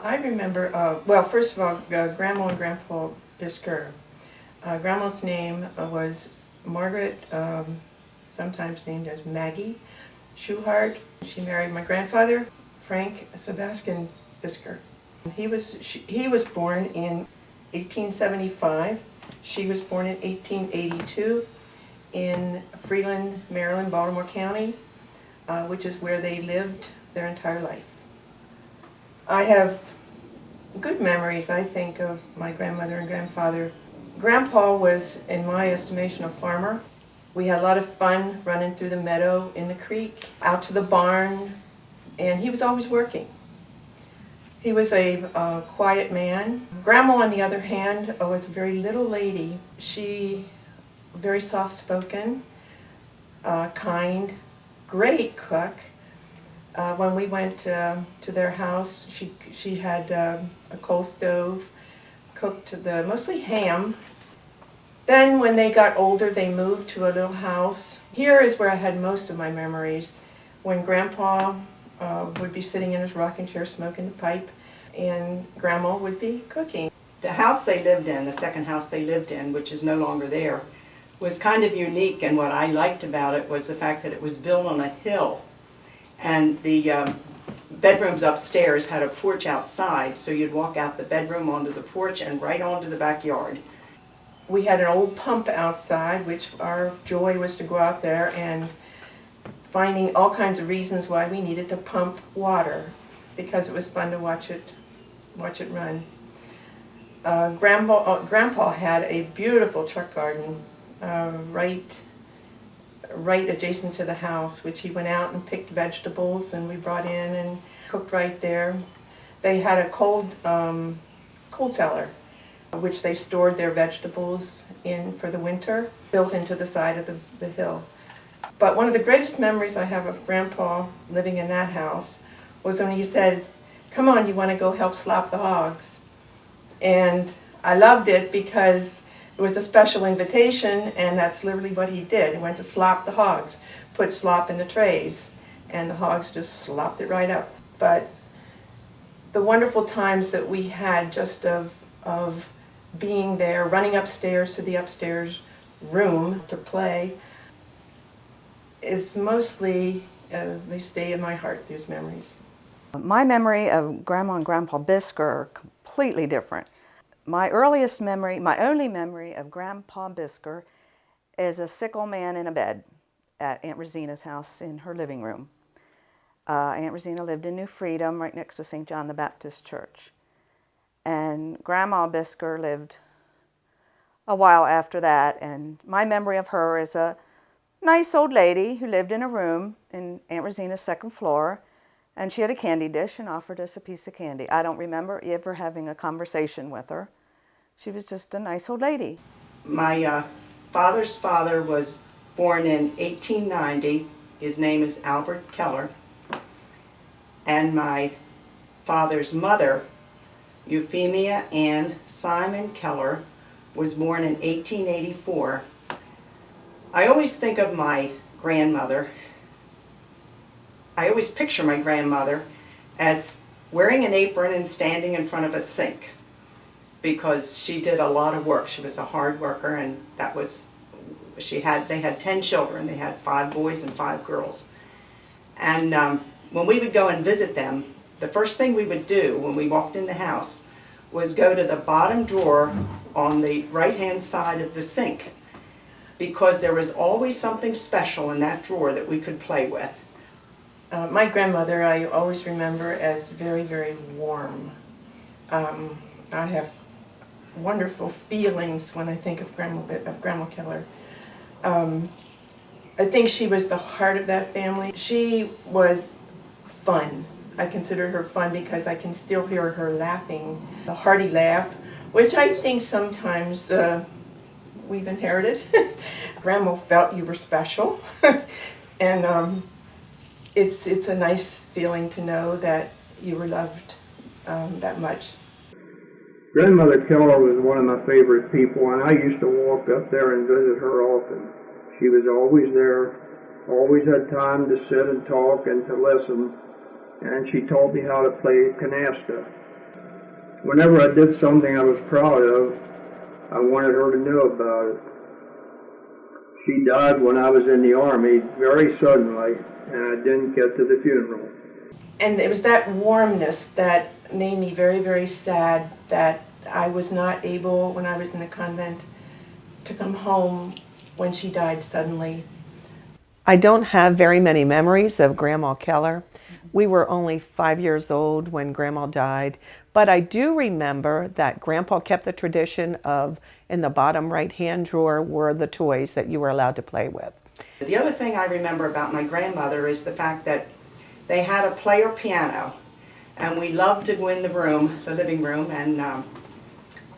I remember, well, first of all, Grandma and Grandpa Bisker. Grandma's name was Margaret, sometimes named as Maggie Schuhart. She married my grandfather, Frank Sebastian Bisker. He was born in 1875. She was born in 1882 in Freeland, Maryland, Baltimore County, which is where they lived their entire life. I have good memories, I think, of my grandmother and grandfather. Grandpa was, in my estimation, a farmer. We had a lot of fun running through the meadow, in the creek, out to the barn, and he was always working. He was a quiet man. Grandma, on the other hand, was a very little lady. She, very soft-spoken, kind, great cook. When we went to their house, she had a coal stove, cooked mostly ham. Then when they got older, they moved to a little house. Here is where I had most of my memories. When Grandpa would be sitting in his rocking chair smoking the pipe, and Grandma would be cooking. The house they lived in, the second house they lived in, which is no longer there, was kind of unique, and what I liked about it was the fact that it was built on a hill. And the bedrooms upstairs had a porch outside, so you'd walk out the bedroom onto the porch and right onto the backyard. We had an old pump outside, which our joy was to go out there and finding all kinds of reasons why we needed to pump water, because it was fun to watch it run. Grandpa had a beautiful truck garden right adjacent to the house, which he went out and picked vegetables and we brought in and cooked right there. They had a cold cellar, which they stored their vegetables in for the winter, built into the side of the hill. But one of the greatest memories I have of Grandpa living in that house was when he said, "Come on, you want to go help slop the hogs?" And I loved it because it was a special invitation, and that's literally what he did. He went to slop the hogs, put slop in the trays, and the hogs just slopped it right up. But the wonderful times that we had just of being there, running upstairs to the upstairs room to play, is mostly, they stay in my heart, these memories. My memory of Grandma and Grandpa Bisker are completely different. My earliest memory, my only memory of Grandpa Bisker is a sick old man in a bed at Aunt Rosina's house in her living room. Aunt Rosina lived in New Freedom, right next to St. John the Baptist Church. And Grandma Bisker lived a while after that, and my memory of her is a nice old lady who lived in a room in Aunt Rosina's second floor, and she had a candy dish and offered us a piece of candy. I don't remember ever having a conversation with her. She was just a nice old lady. My father's father was born in 1890. His name is Albert Keller. And my father's mother, Euphemia Ann Simon Keller, was born in 1884. I always think of my grandmother. I always picture my grandmother as wearing an apron and standing in front of a sink, because she did a lot of work. She was a hard worker, and they had 10 children. They had 5 boys and 5 girls. And when we would go and visit them, the first thing we would do when we walked in the house was go to the bottom drawer on the right-hand side of the sink, because there was always something special in that drawer that we could play with. My grandmother I always remember as very, very warm. I have wonderful feelings when I think of Grandma Keller. I think she was the heart of that family. She was fun. I consider her fun because I can still hear her laughing, a hearty laugh, which I think sometimes we've inherited. Grandma felt you were special, and it's a nice feeling to know that you were loved that much. Grandmother Keller was one of my favorite people, and I used to walk up there and visit her often. She was always there, always had time to sit and talk and to listen, and she taught me how to play canasta. Whenever I did something I was proud of, I wanted her to know about it. She died when I was in the Army very suddenly, and I didn't get to the funeral. And it was that warmness that made me very, very sad that I was not able, when I was in the convent, to come home when she died suddenly. I don't have very many memories of Grandma Keller. We were only 5 years old when Grandma died, but I do remember that Grandpa kept the tradition of, in the bottom right-hand drawer were the toys that you were allowed to play with. The other thing I remember about my grandmother is the fact that they had a player piano, and we loved to go in the living room,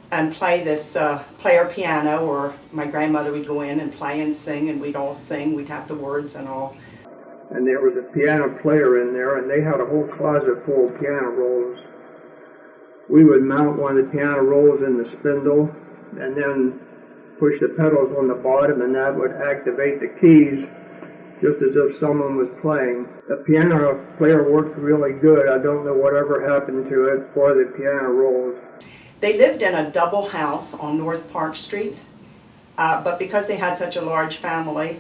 and play this player piano, or my grandmother would go in and play and sing, and we'd all sing, we'd have the words and all. And there was a piano player in there, and they had a whole closet full of piano rolls. We would mount one of the piano rolls in the spindle, and then push the pedals on the bottom, and that would activate the keys, just as if someone was playing. The piano player worked really good. I don't know whatever happened to it for the piano rolls. They lived in a double house on North Park Street, but because they had such a large family,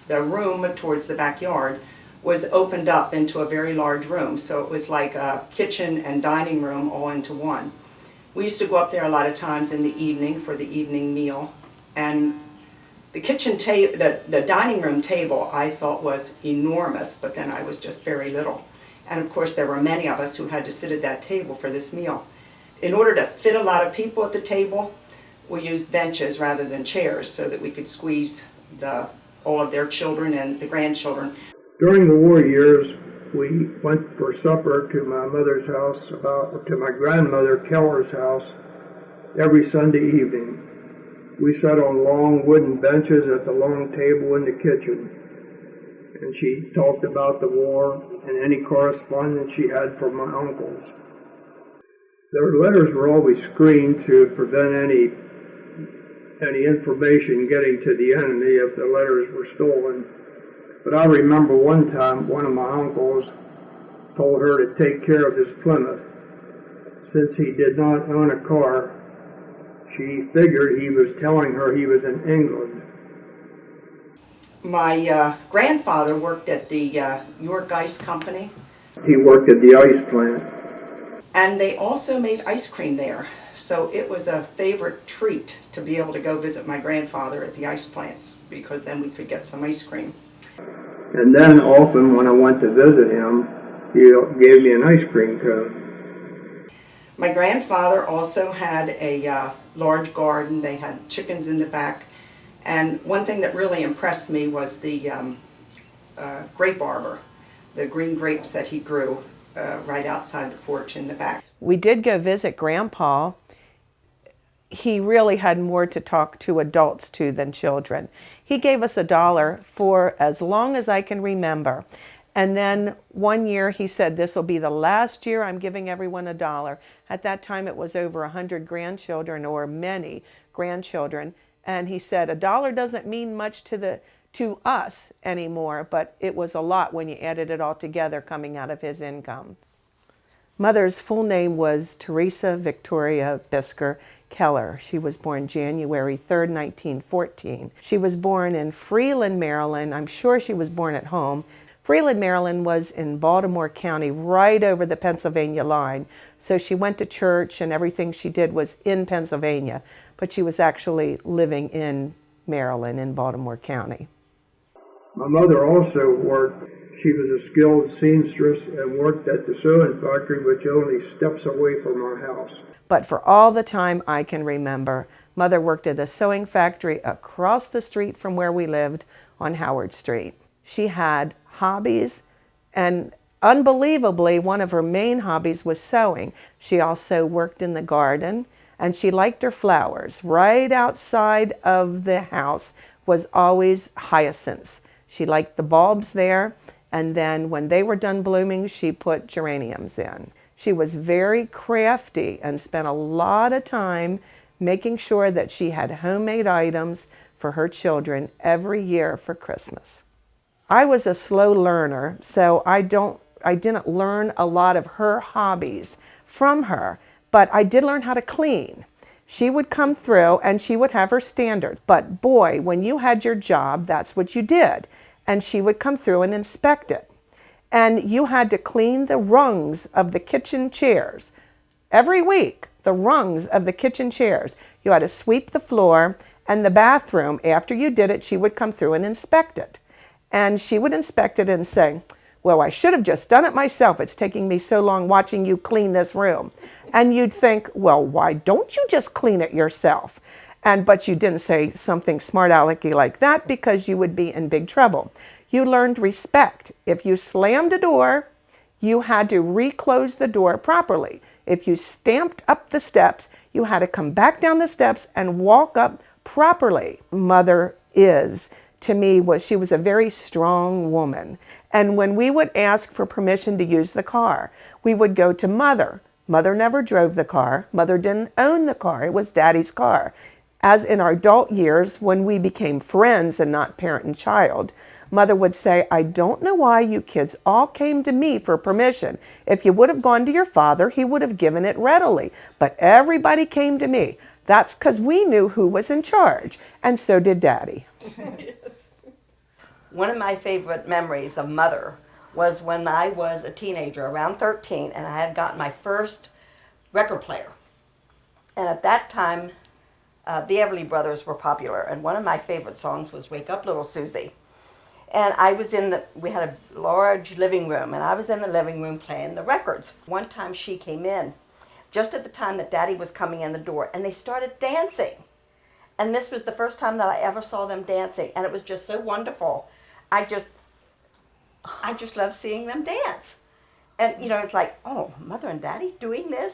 the room towards the backyard was opened up into a very large room, so it was like a kitchen and dining room all into one. We used to go up there a lot of times in the evening for the evening meal, and the the dining room table I thought was enormous, but then I was just very little. And of course there were many of us who had to sit at that table for this meal. In order to fit a lot of people at the table, we used benches rather than chairs so that we could squeeze all of their children and the grandchildren. During the war years, we went for supper to my mother's house, to my grandmother Keller's house, every Sunday evening. We sat on long wooden benches at the long table in the kitchen, and she talked about the war and any correspondence she had from my uncles. Their letters were always screened to prevent any information getting to the enemy if the letters were stolen. But I remember one time one of my uncles told her to take care of his Plymouth. Since he did not own a car, she figured he was telling her he was in England. My grandfather worked at the York Ice Company. He worked at the ice plant. And they also made ice cream there. So it was a favorite treat to be able to go visit my grandfather at the ice plants, because then we could get some ice cream. And then often when I went to visit him, he gave me an ice cream cone. My grandfather also had a large garden. They had chickens in the back. And one thing that really impressed me was the grape arbor, the green grapes that he grew right outside the porch in the back. We did go visit Grandpa. He really had more to talk to adults to than children. He gave us $1 for as long as I can remember. And then one year he said, this will be the last year I'm giving everyone $1. At that time it was over 100 grandchildren, or many grandchildren. And he said, $1 doesn't mean much to us anymore, but it was a lot when you added it all together coming out of his income. Mother's full name was Teresa Victoria Bisker Keller. She was born January 3rd, 1914. She was born in Freeland, Maryland. I'm sure she was born at home. Freeland, Maryland was in Baltimore County, right over the Pennsylvania line. So she went to church and everything she did was in Pennsylvania, but she was actually living in Maryland, in Baltimore County. My mother also worked. She was a skilled seamstress and worked at the sewing factory, which only steps away from our house. But for all the time I can remember, Mother worked at a sewing factory across the street from where we lived on Howard Street. She had hobbies, and unbelievably, one of her main hobbies was sewing. She also worked in the garden, and she liked her flowers. Right outside of the house was always hyacinths. She liked the bulbs there, and then when they were done blooming, she put geraniums in. She was very crafty and spent a lot of time making sure that she had homemade items for her children every year for Christmas. I was a slow learner, so I didn't learn a lot of her hobbies from her, but I did learn how to clean. She would come through and she would have her standards. But boy, when you had your job, that's what you did. And she would come through and inspect it. And you had to clean the rungs of the kitchen chairs. Every week, the rungs of the kitchen chairs. You had to sweep the floor, and the bathroom, after you did it, she would come through and inspect it. And she would inspect it and say, well, I should have just done it myself. It's taking me so long watching you clean this room. And you'd think, well, why don't you just clean it yourself? But you didn't say something smart alecky like that because you would be in big trouble. You learned respect. If you slammed a door, you had to reclose the door properly. If you stamped up the steps, you had to come back down the steps and walk up properly. Mother to me, she was a very strong woman. And when we would ask for permission to use the car, we would go to Mother. Mother never drove the car. Mother didn't own the car. It was Daddy's car. As in our adult years, when we became friends and not parent and child, Mother would say, I don't know why you kids all came to me for permission. If you would have gone to your father, he would have given it readily. But everybody came to me. That's because we knew who was in charge, and so did Daddy. One of my favorite memories of Mother was when I was a teenager, around 13, and I had gotten my first record player. And at that time, the Everly Brothers were popular, and one of my favorite songs was Wake Up Little Susie. And we had a large living room, and I was in the living room playing the records. One time she came in, just at the time that Daddy was coming in the door, and they started dancing. And this was the first time that I ever saw them dancing, and it was just so wonderful. I just love seeing them dance. And, it's like, oh, Mother and Daddy doing this?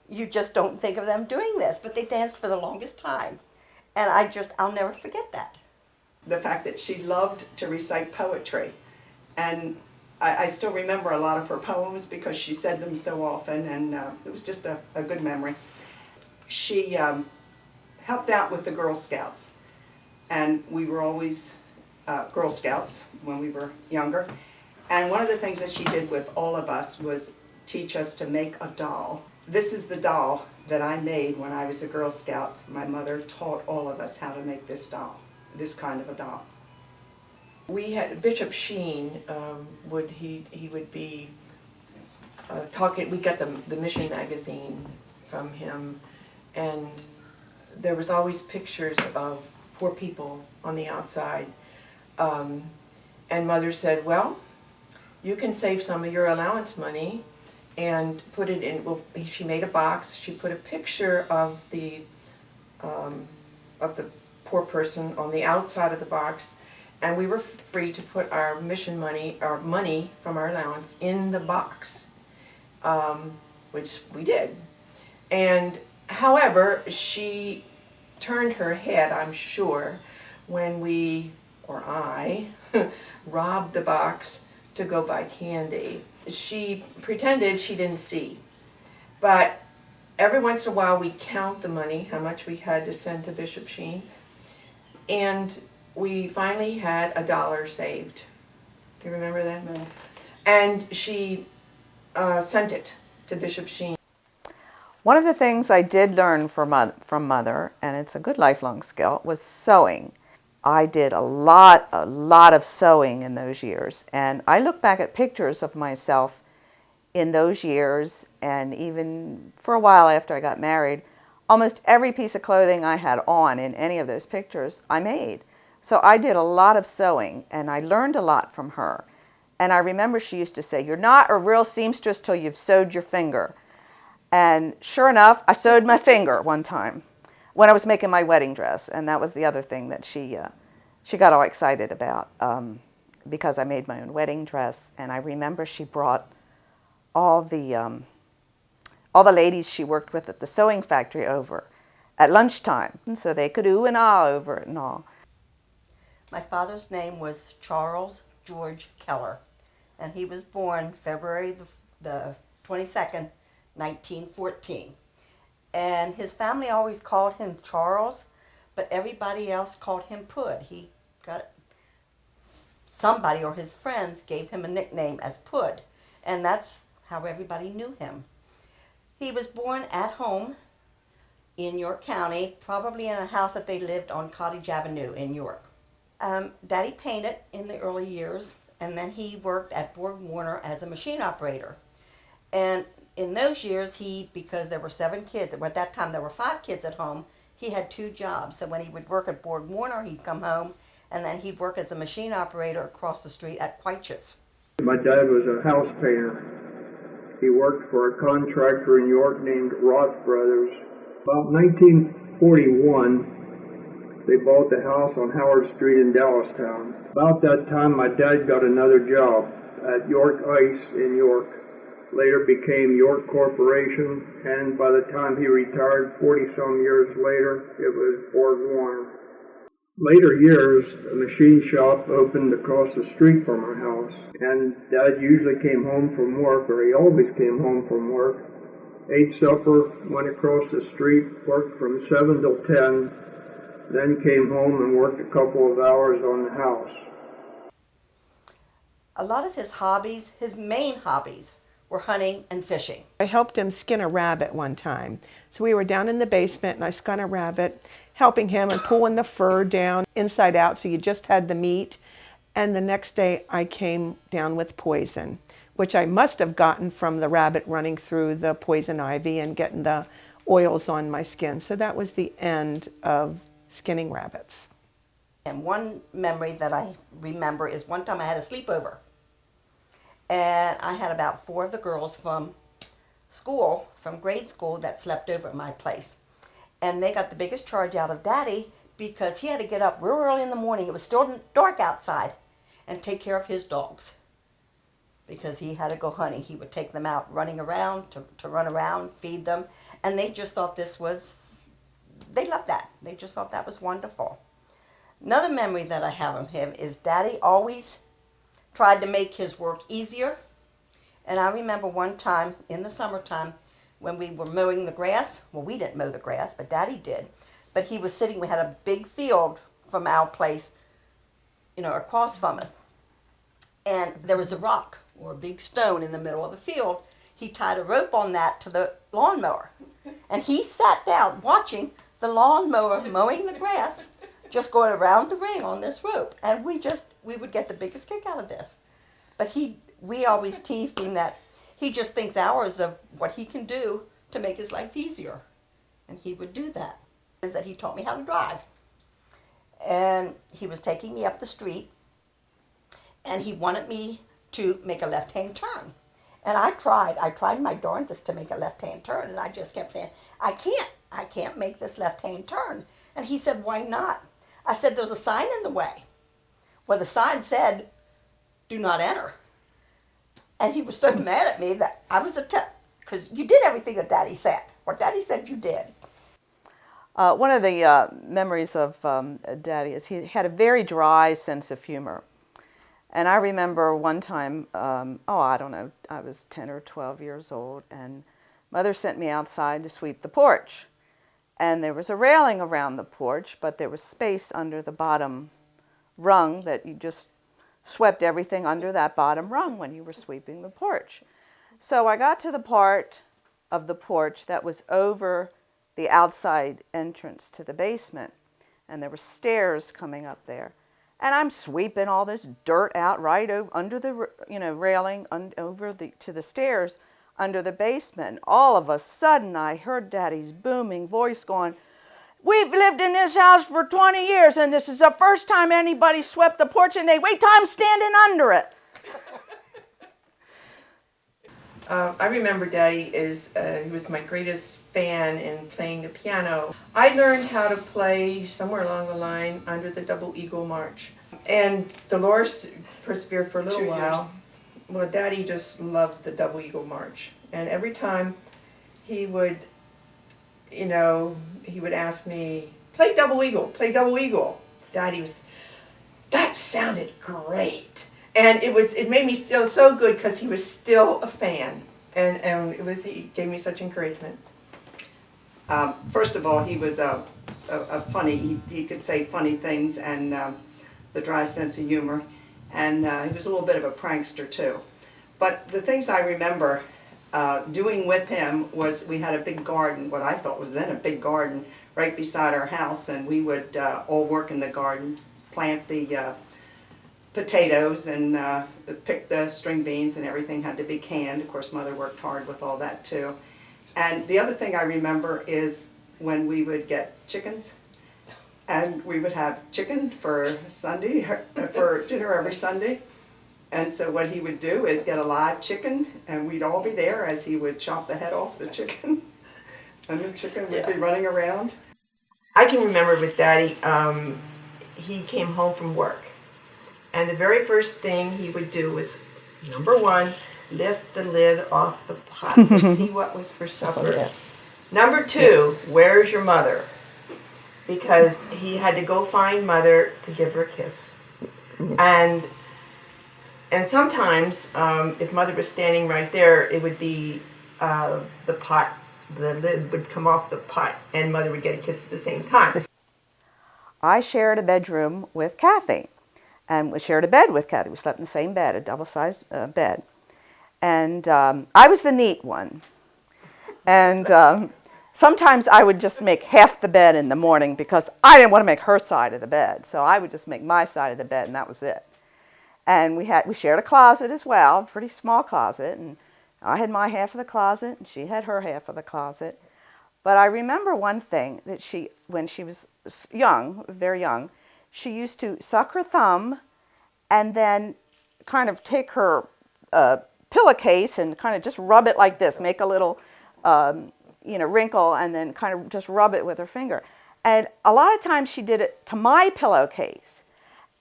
You just don't think of them doing this, but they danced for the longest time. And I'll never forget that. The fact that she loved to recite poetry. And I still remember a lot of her poems because she said them so often, and it was just a good memory. She helped out with the Girl Scouts, and we were always Girl Scouts when we were younger. And one of the things that she did with all of us was teach us to make a doll. This is the doll that I made when I was a Girl Scout. My mother taught all of us how to make this doll, this kind of a doll. We had Bishop Sheen. He would be talking. We got the Mission magazine from him, and there was always pictures of poor people on the outside. And Mother said, "Well, you can save some of your allowance money and put it in." Well, she made a box. She put a picture of the poor person on the outside of the box, and we were free to put our mission money, our money from our allowance, in the box, which we did. And however, she turned her head, I'm sure, when I robbed the box to go buy candy. She pretended she didn't see, but every once in a while we'd count the money, how much we had to send to Bishop Sheen, and we finally had $1 saved. Do you remember that? No. And she sent it to Bishop Sheen. One of the things I did learn from Mother, and it's a good lifelong skill, was sewing. I did a lot of sewing in those years, and I look back at pictures of myself in those years, and even for a while after I got married, almost every piece of clothing I had on in any of those pictures I made. So I did a lot of sewing, and I learned a lot from her. And I remember she used to say, "You're not a real seamstress till you've sewed your finger." And sure enough, I sewed my finger one time. when I was making my wedding dress, and that was the other thing that she got all excited about, because I made my own wedding dress. And I remember she brought all the ladies she worked with at the sewing factory over at lunchtime, and so they could ooh and ah over it and all. My father's name was Charles George Keller, and he was born February the 22nd, 1914. And his family always called him Charles, but everybody else called him Pud. He got somebody or his friends gave him a nickname as Pud, and that's how everybody knew him. He was born at home in York County, probably in a house that they lived on Cottage Avenue in York. Daddy painted in the early years, and then he worked at Borg Warner as a machine operator. And in those years, because there were 7 kids, at that time there were 5 kids at home, he had 2 jobs. So when he would work at Borg Warner, he'd come home, and then he'd work as a machine operator across the street at Quitches. My dad was a house painter. He worked for a contractor in York named Roth Brothers. About 1941, they bought the house on Howard Street in Dallastown. About that time, my dad got another job at York Ice in York. Later became York Corporation, and by the time he retired 40-some years later, it was Borg Warner. Later years, a machine shop opened across the street from our house, and Dad usually came home from work, or he always came home from work, ate supper, went across the street, worked from 7 till 10, then came home and worked a couple of hours on the house. A lot of his hobbies, his main hobbies, were hunting and fishing. I helped him skin a rabbit one time. So we were down in the basement and I skinned a rabbit, helping him and pulling the fur down inside out so you just had the meat. And the next day I came down with poison, which I must have gotten from the rabbit running through the poison ivy and getting the oils on my skin. So that was the end of skinning rabbits. And one memory that I remember is one time I had a sleepover. And I had about 4 of the girls from school, from grade school, that slept over at my place. And they got the biggest charge out of Daddy because he had to get up real early in the morning. It was still dark outside, and take care of his dogs because he had to go hunting. He would take them out running around to run around, feed them. And they just thought they loved that. They just thought that was wonderful. Another memory that I have of him is Daddy always tried to make his work easier. And I remember one time in the summertime when we were mowing the grass. Well, we didn't mow the grass, but Daddy did. But he was sitting, we had a big field from our place, across from us. And there was a rock or a big stone in the middle of the field. He tied a rope on that to the lawnmower. And he sat down watching the lawnmower mowing the grass, just going around the ring on this rope. And we would get the biggest kick out of this. But we always teased him that he just thinks hours of what he can do to make his life easier. And he would do that. Is that he taught me how to drive. And he was taking me up the street, and he wanted me to make a left-hand turn. And I tried my darndest to make a left-hand turn, and I just kept saying, I can't make this left-hand turn. And he said, why not? I said, there's a sign in the way. Well, the sign said, do not enter. And he was so mad at me that I was because you did everything that Daddy said. What Daddy said you did. One of the memories of Daddy is he had a very dry sense of humor. And I remember one time, I don't know, I was 10 or 12 years old, and Mother sent me outside to sweep the porch. And there was a railing around the porch, but there was space under the bottom rung that you just swept everything under that bottom rung when you were sweeping the porch. So I got to the part of the porch that was over the outside entrance to the basement, and there were stairs coming up there. And I'm sweeping all this dirt out right under the railing over to the stairs under the basement. And all of a sudden I heard Daddy's booming voice going, "We've lived in this house for 20 years and this is the first time anybody swept the porch, and they wait till I'm standing under it." I remember Daddy he was my greatest fan in playing the piano. I learned how to play somewhere along the line under the Double Eagle March. And Dolores persevered for a little 2 years. while. Well, Daddy just loved the Double Eagle March. And every time he would, he would ask me, play Double Eagle, play Double Eagle. That sounded great. And it made me feel so good because he was still a fan. And he gave me such encouragement. First of all, he was a funny, he could say funny things and the dry sense of humor. And he was a little bit of a prankster too. But the things I remember doing with him was we had a big garden, what I thought was then a big garden, right beside our house. And we would all work in the garden, plant the potatoes and pick the string beans, and everything had to be canned. Of course, Mother worked hard with all that too. And the other thing I remember is when we would get chickens, and we would have chicken for Sunday, for dinner every Sunday. And so what he would do is get a live chicken, and we'd all be there as he would chop the head off the chicken, and the chicken would be running around. I can remember with Daddy, he came home from work. And the very first thing he would do was, number one, lift the lid off the pot to see what was for supper. Yeah. Number two, where's your mother? Because he had to go find Mother to give her a kiss. And sometimes, if Mother was standing right there, it would be the lid would come off the pot, and Mother would get a kiss at the same time. I shared a bedroom with Kathy, and we shared a bed with Kathy. We slept in the same bed, a double-sized bed. And I was the neat one. And sometimes I would just make half the bed in the morning because I didn't want to make her side of the bed. So I would just make my side of the bed, and that was it. And we shared a closet as well, a pretty small closet. And I had my half of the closet, and she had her half of the closet. But I remember one thing that when she was young, very young, she used to suck her thumb and then kind of take her pillowcase and kind of just rub it like this, make a little, wrinkle, and then kind of just rub it with her finger. And a lot of times she did it to my pillowcase.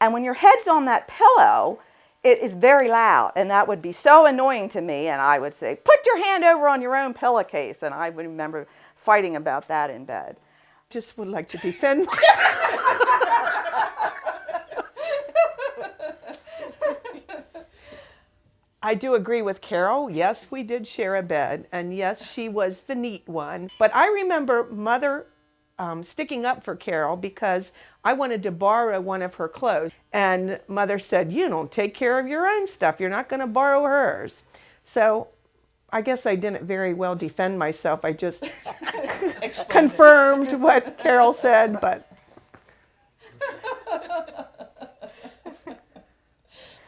And when your head's on that pillow, it is very loud, and that would be so annoying to me. And I would say, put your hand over on your own pillowcase. And I would remember fighting about that in bed. Just would like to defend. I do agree with Carol. Yes, we did share a bed, and yes, she was the neat one. But I remember Mother sticking up for Carol because I wanted to borrow one of her clothes. And Mother said, you don't take care of your own stuff. You're not going to borrow hers. So I guess I didn't very well defend myself. I just confirmed what Carol said, but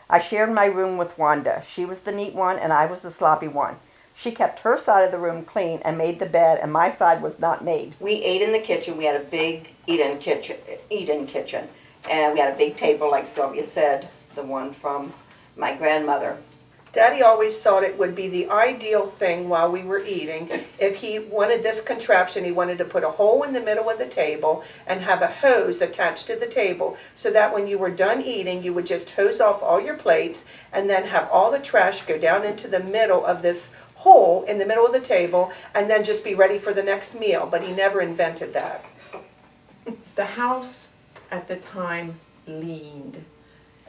I shared my room with Wanda. She was the neat one and I was the sloppy one. She kept her side of the room clean and made the bed, and my side was not made. We ate in the kitchen. We had a big eat-in kitchen. And we had a big table, like Sylvia said, the one from my grandmother. Daddy always thought it would be the ideal thing while we were eating. If he wanted this contraption, he wanted to put a hole in the middle of the table and have a hose attached to the table so that when you were done eating, you would just hose off all your plates and then have all the trash go down into the middle of this hole in the middle of the table and then just be ready for the next meal. But he never invented that. The house at the time leaned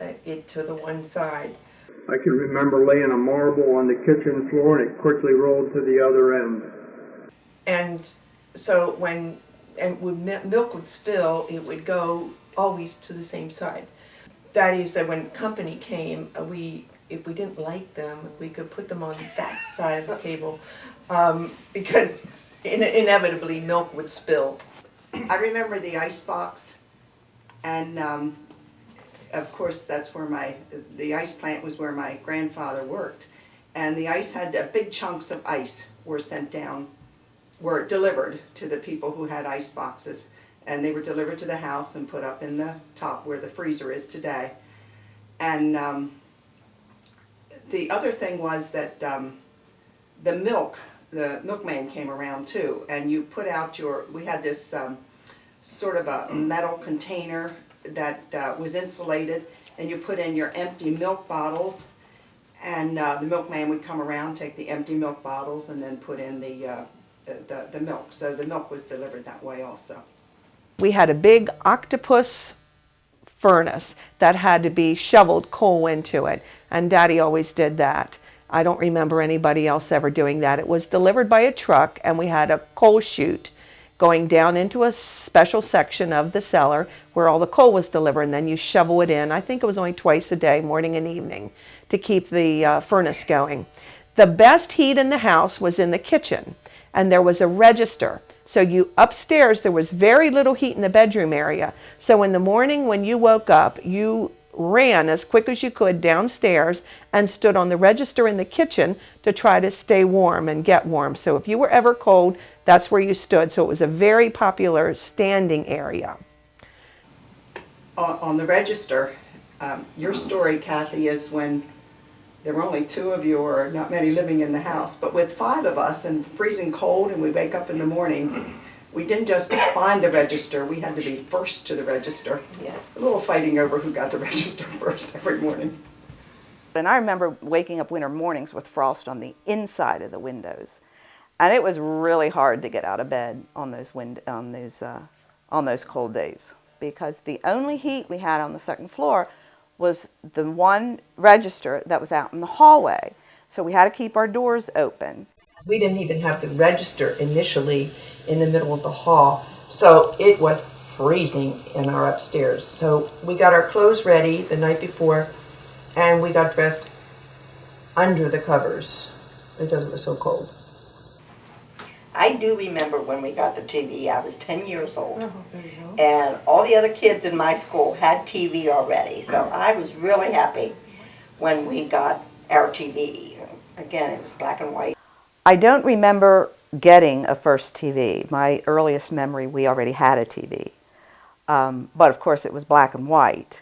it to the one side. I can remember laying a marble on the kitchen floor, and it quickly rolled to the other end. And so when milk would spill, it would go always to the same side. Daddy said when company came, if we didn't like them, we could put them on that side of the table because inevitably milk would spill. I remember the ice box, and of course that's where the ice plant was where my grandfather worked. And the ice had big chunks of ice were delivered to the people who had ice boxes. And they were delivered to the house and put up in the top where the freezer is today. And the other thing was that the milkman came around too, and you put out we had this sort of a metal container that was insulated, and you put in your empty milk bottles, and the milkman would come around, take the empty milk bottles, and then put in the milk. So the milk was delivered that way also. We had a big octopus furnace that had to be shoveled coal into it, and Daddy always did that. I don't remember anybody else ever doing that. It was delivered by a truck, and we had a coal chute going down into a special section of the cellar where all the coal was delivered, and then you shovel it in. I think it was only twice a day, morning and evening, to keep the furnace going. The best heat in the house was in the kitchen, and there was a register. So upstairs, there was very little heat in the bedroom area. So in the morning when you woke up, you ran as quick as you could downstairs and stood on the register in the kitchen to try to stay warm and get warm. So if you were ever cold, that's where you stood. So it was a very popular standing area. On the register, your story, Kathy, is when there were only 2 of you or not many living in the house, but with 5 of us and freezing cold and we wake up in the morning, we didn't just find the register, we had to be first to the register. Yeah. A little fighting over who got the register first every morning. And I remember waking up winter mornings with frost on the inside of the windows. And it was really hard to get out of bed on those cold days, because the only heat we had on the second floor was the one register that was out in the hallway. So we had to keep our doors open. We didn't even have the register initially in the middle of the hall, so it was freezing in our upstairs. So we got our clothes ready the night before, and we got dressed under the covers because it was so cold. I do remember when we got the TV. I was 10 years old. Oh, there you go. And all the other kids in my school had TV already. So I was really happy when we got our TV. Again, it was black and white. I don't remember getting a first TV. My earliest memory, we already had a TV. But of course it was black and white.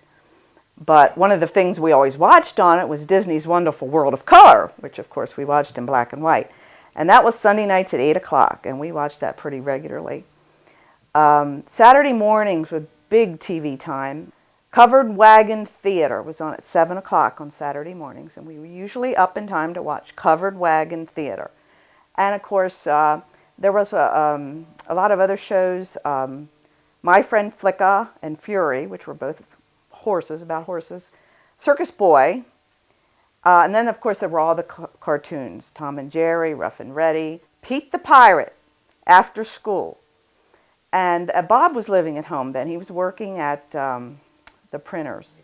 But one of the things we always watched on it was Disney's Wonderful World of Color, which of course we watched in black and white. And that was Sunday nights at 8 o'clock, and we watched that pretty regularly. Saturday mornings was big TV time. Covered Wagon Theater was on at 7 o'clock on Saturday mornings, and we were usually up in time to watch Covered Wagon Theater. And of course, there was a lot of other shows, My Friend Flicka and Fury, which were both about horses, Circus Boy, and then of course there were all the cartoons, Tom and Jerry, Rough and Ready, Pete the Pirate, After School. And Bob was living at home then. He was working at the printers.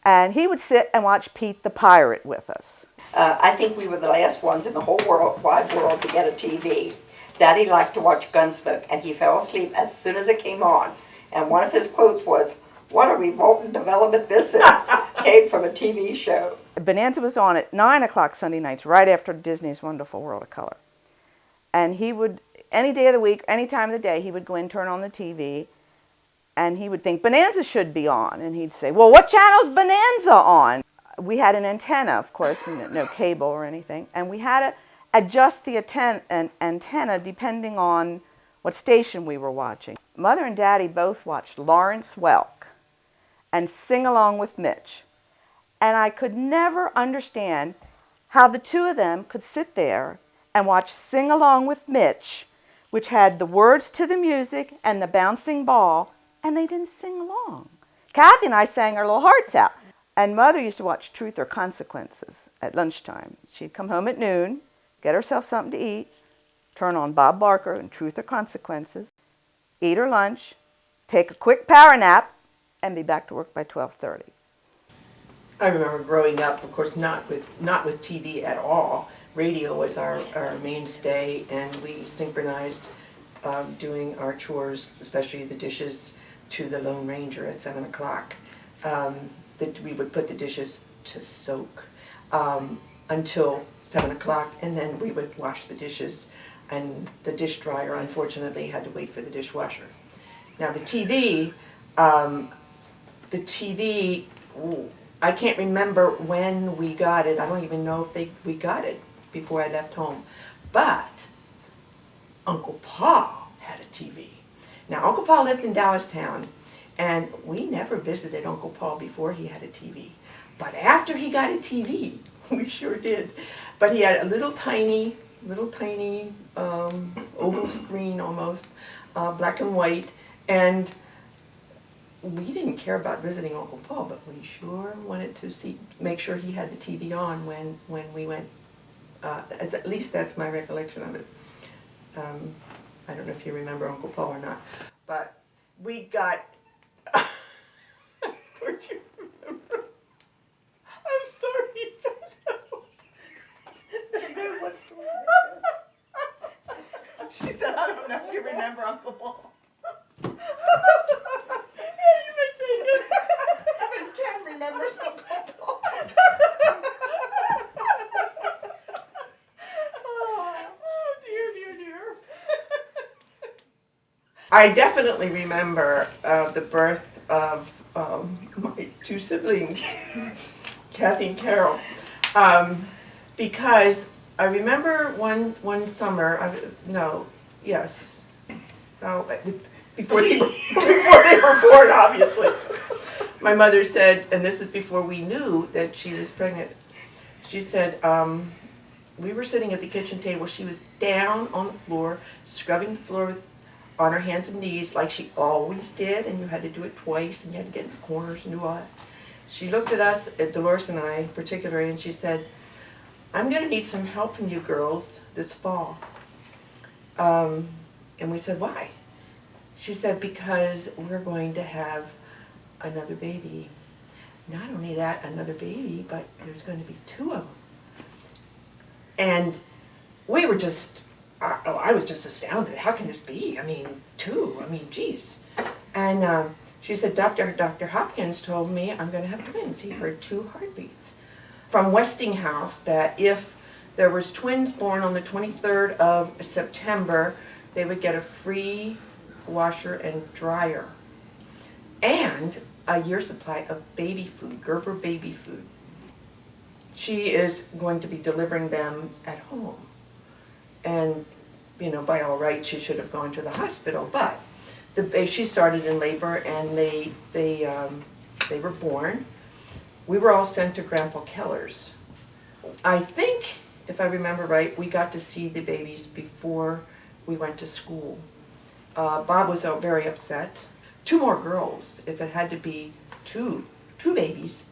And he would sit and watch Pete the Pirate with us. I think we were the last ones in the whole wide world to get a TV. Daddy liked to watch Gunsmoke, and he fell asleep as soon as it came on. And one of his quotes was, "What a revolting development this is," came from a TV show. Bonanza was on at 9 o'clock Sunday nights, right after Disney's Wonderful World of Color. And he would, any day of the week, any time of the day, he would go in, turn on the TV, and he would think Bonanza should be on. And he'd say, "Well, what channel's Bonanza on?" We had an antenna, of course, no cable or anything, and we had to adjust the antenna depending on what station we were watching. Mother and Daddy both watched Lawrence Welk and Sing Along with Mitch. And I could never understand how the two of them could sit there and watch Sing Along with Mitch, which had the words to the music and the bouncing ball, and they didn't sing along. Kathy and I sang our little hearts out. And Mother used to watch Truth or Consequences at lunchtime. She'd come home at noon, get herself something to eat, turn on Bob Barker and Truth or Consequences, eat her lunch, take a quick power nap, and be back to work by 12:30. I remember growing up, of course, not with TV at all. Radio was our mainstay, and we synchronized doing our chores, especially the dishes, to the Lone Ranger at 7 o'clock. We would put the dishes to soak until 7 o'clock, and then we would wash the dishes, and the dish dryer, unfortunately, had to wait for the dishwasher. Now the TV, I can't remember when we got it. I don't even know if we got it before I left home. But Uncle Paul had a TV. Now, Uncle Paul lived in Dallastown, and we never visited Uncle Paul before he had a TV. But after he got a TV, we sure did. But he had a little tiny oval screen almost, black and white, and we didn't care about visiting Uncle Paul, but we sure wanted to make sure he had the TV on when we went. At least that's my recollection of it. I don't know if you remember Uncle Paul or not, but we got. Don't you remember? I'm sorry. What story? She said, I don't know if you remember Uncle Paul. Yeah, you may take it. I can't remember Uncle Paul. Oh, dear. I definitely remember the birth of my two siblings, Kathy and Carol, because I remember one summer. Before they were born, obviously. My mother said, and this is before we knew that she was pregnant. She said, we were sitting at the kitchen table. She was down on the floor, scrubbing the floor on her hands and knees like she always did, and you had to do it twice, and you had to get in the corners and do all that. She looked at us, at Dolores and I particularly, and she said, I'm going to need some help from you girls this fall. And we said, why? She said, because we're going to have another baby. Not only that, another baby, but there's going to be two of them. And we were just, I was just astounded. How can this be? I mean, two. I mean, geez. And she said, Dr. Hopkins told me I'm going to have twins. He heard 2 heartbeats from Westinghouse that if there was twins born on the 23rd of September, they would get a free washer and dryer and a year's supply of baby food, Gerber baby food. She is going to be delivering them at home. And, you know, by all rights, she should have gone to the hospital, but she started in labor and they were born. We were all sent to Grandpa Keller's. I think, if I remember right, we got to see the babies before we went to school. Bob was very upset. 2 more girls, if it had to be two babies.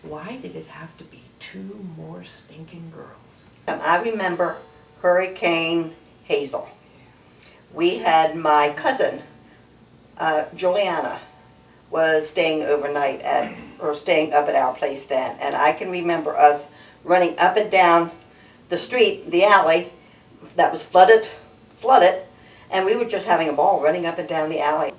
Why did it have to be 2 more stinking girls? I remember Hurricane Hazel. We had my cousin, Juliana, was staying overnight staying up at our place then, and I can remember us running up and down the street, the alley that was flooded, and we were just having a ball running up and down the alley.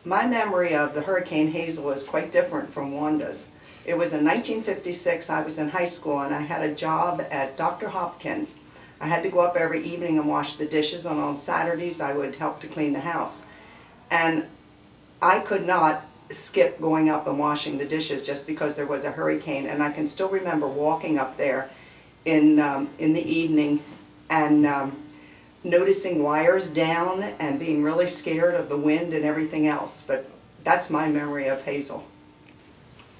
My memory of the Hurricane Hazel is quite different from Wanda's. It was in 1956, I was in high school, and I had a job at Dr. Hopkins. I had to go up every evening and wash the dishes, and on Saturdays I would help to clean the house. And I could not skip going up and washing the dishes just because there was a hurricane, and I can still remember walking up there in the evening and noticing wires down and being really scared of the wind and everything else. But that's my memory of Hazel.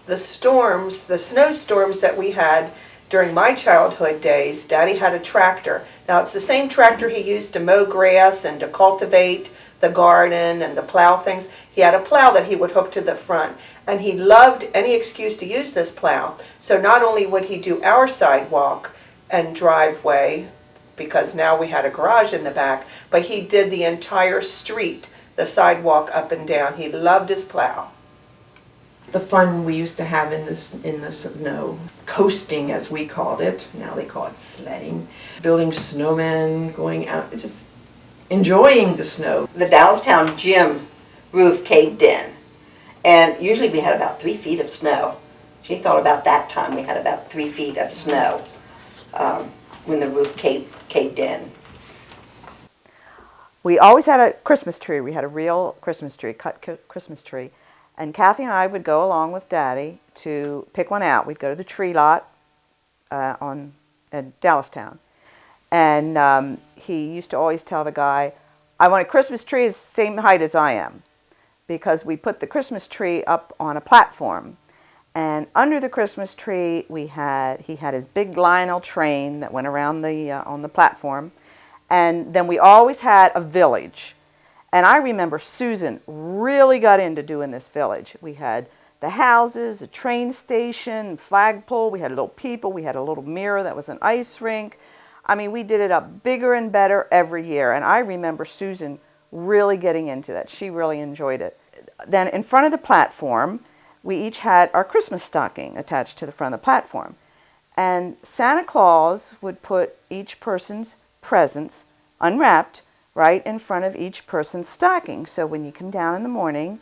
The storms, the snowstorms that we had during my childhood days, Daddy had a tractor. Now it's the same tractor he used to mow grass and to cultivate the garden and to plow things. He had a plow that he would hook to the front, and he loved any excuse to use this plow. So not only would he do our sidewalk and driveway, because now we had a garage in the back, but he did the entire street, the sidewalk up and down. He loved his plow. The fun we used to have in the snow, coasting as we called it, now they call it sledding, building snowmen, going out, just enjoying the snow. The Dallastown gym roof caved in, and usually we had about 3 feet of snow. She thought about that time we had about 3 feet of snow when the roof caved in. We always had a Christmas tree. We had a real Christmas tree, cut Christmas tree. And Kathy and I would go along with Daddy to pick one out. We'd go to the tree lot at Dallastown. And he used to always tell the guy, I want a Christmas tree the same height as I am, because we put the Christmas tree up on a platform. And under the Christmas tree, he had his big Lionel train that went around on the platform. And then we always had a village. And I remember Susan really got into doing this village. We had the houses, a train station, flagpole. We had little people. We had a little mirror that was an ice rink. I mean, we did it up bigger and better every year. And I remember Susan really getting into that. She really enjoyed it. Then in front of the platform, we each had our Christmas stocking attached to the front of the platform. And Santa Claus would put each person's presents unwrapped right in front of each person's stocking. So when you come down in the morning,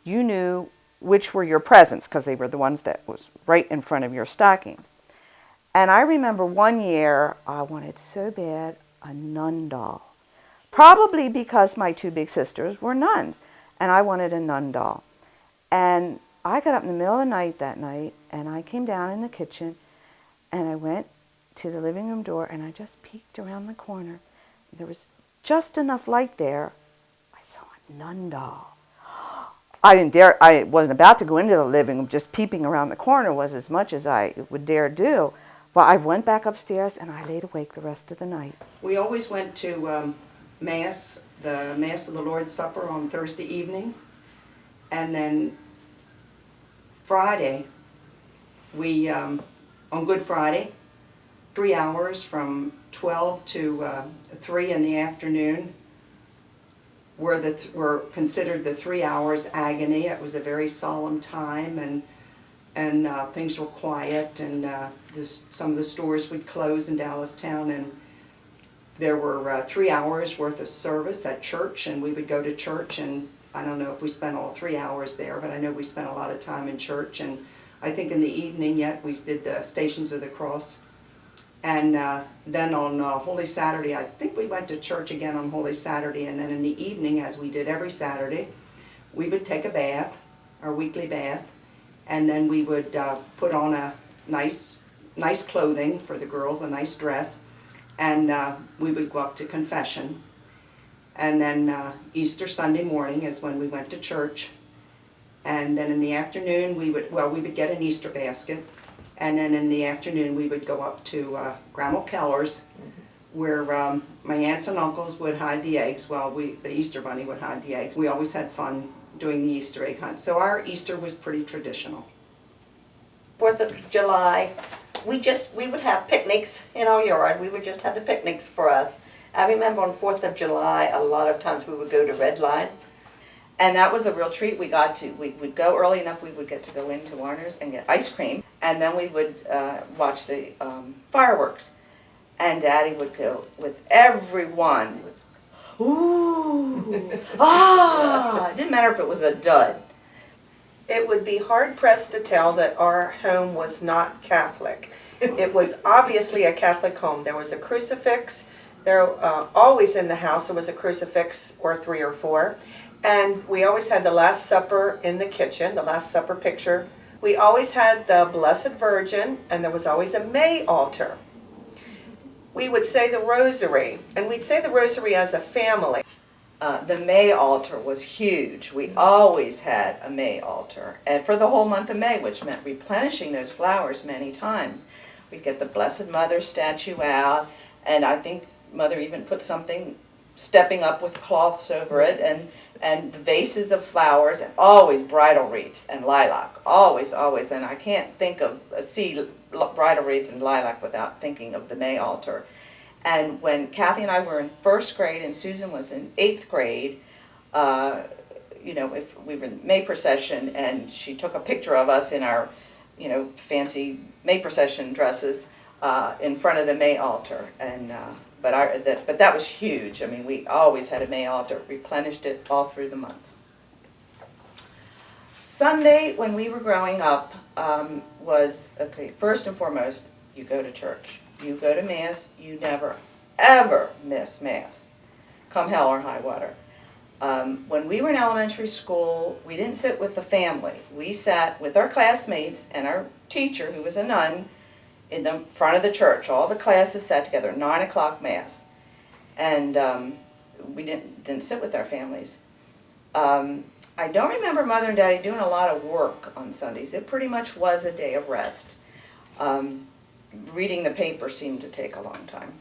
you knew which were your presents because they were the ones that was right in front of your stocking. And I remember one year I wanted so bad a nun doll. Probably because my two big sisters were nuns and I wanted a nun doll. And I got up in the middle of the night that night and I came down in the kitchen and I went to the living room door and I just peeked around the corner. There was just enough light there. I saw a nun doll. I didn't dare, I wasn't about to go into the living room. Just peeping around the corner was as much as I would dare do. Well, I went back upstairs and I laid awake the rest of the night. We always went to Mass, the Mass of the Lord's Supper on Thursday evening. And then Friday, we, on Good Friday, 3 hours from 12 to 3 in the afternoon were considered the 3 hours agony. It was a very solemn time, and things were quiet, and some of the stores would close in Dallastown, and there were 3 hours worth of service at church, and we would go to church, and I don't know if we spent all 3 hours there, but I know we spent a lot of time in church, and I think in the evening yet we did the Stations of the Cross. And then on Holy Saturday, I think we went to church again on Holy Saturday, and then in the evening, as we did every Saturday, we would take a bath, our weekly bath, and then we would put on a nice clothing for the girls, a nice dress, and we would go up to confession. And then Easter Sunday morning is when we went to church, and then in the afternoon we would get an Easter basket. And then in the afternoon, we would go up to Grandma Keller's, where my aunts and uncles would hide the eggs while the Easter Bunny would hide the eggs. We always had fun doing the Easter egg hunt. So our Easter was pretty traditional. 4th of July, we would have picnics in our yard. We would just have the picnics for us. I remember on 4th of July, a lot of times we would go to Red Line. And that was a real treat. We would go early enough, we would get to go into Warner's and get ice cream. And then we would watch the fireworks. And Daddy would go with everyone. Ooh, ah! It didn't matter if it was a dud. It would be hard-pressed to tell that our home was not Catholic. It was obviously a Catholic home. There was a crucifix. There always in the house there was a crucifix or 3 or 4. And we always had the Last Supper in the kitchen, the Last Supper picture. We always had the Blessed Virgin, and there was always a May altar. We would say the Rosary, and we'd say the Rosary as a family. The May altar was huge. We always had a May altar, and for the whole month of May, which meant replenishing those flowers many times. We'd get the Blessed Mother statue out, and I think Mother even put something stepping up with cloths over it, and the vases of flowers, and always bridal wreath and lilac. Always, always. And I can't think of a bridal wreath and lilac without thinking of the May altar. And when Kathy and I were in 1st grade and Susan was in 8th grade, if we were in May procession and she took a picture of us in our, fancy May procession dresses in front of the May altar. And but that was huge. I mean, we always had a May altar, replenished it all through the month. Sunday, when we were growing up, was, okay, first and foremost, you go to church. You go to Mass. You never, ever miss Mass, come hell or high water. When we were in elementary school, we didn't sit with the family. We sat with our classmates and our teacher, who was a nun, in the front of the church. All the classes sat together, 9 o'clock Mass. And we didn't sit with our families. I don't remember Mother and Daddy doing a lot of work on Sundays. It pretty much was a day of rest. Reading the paper seemed to take a long time.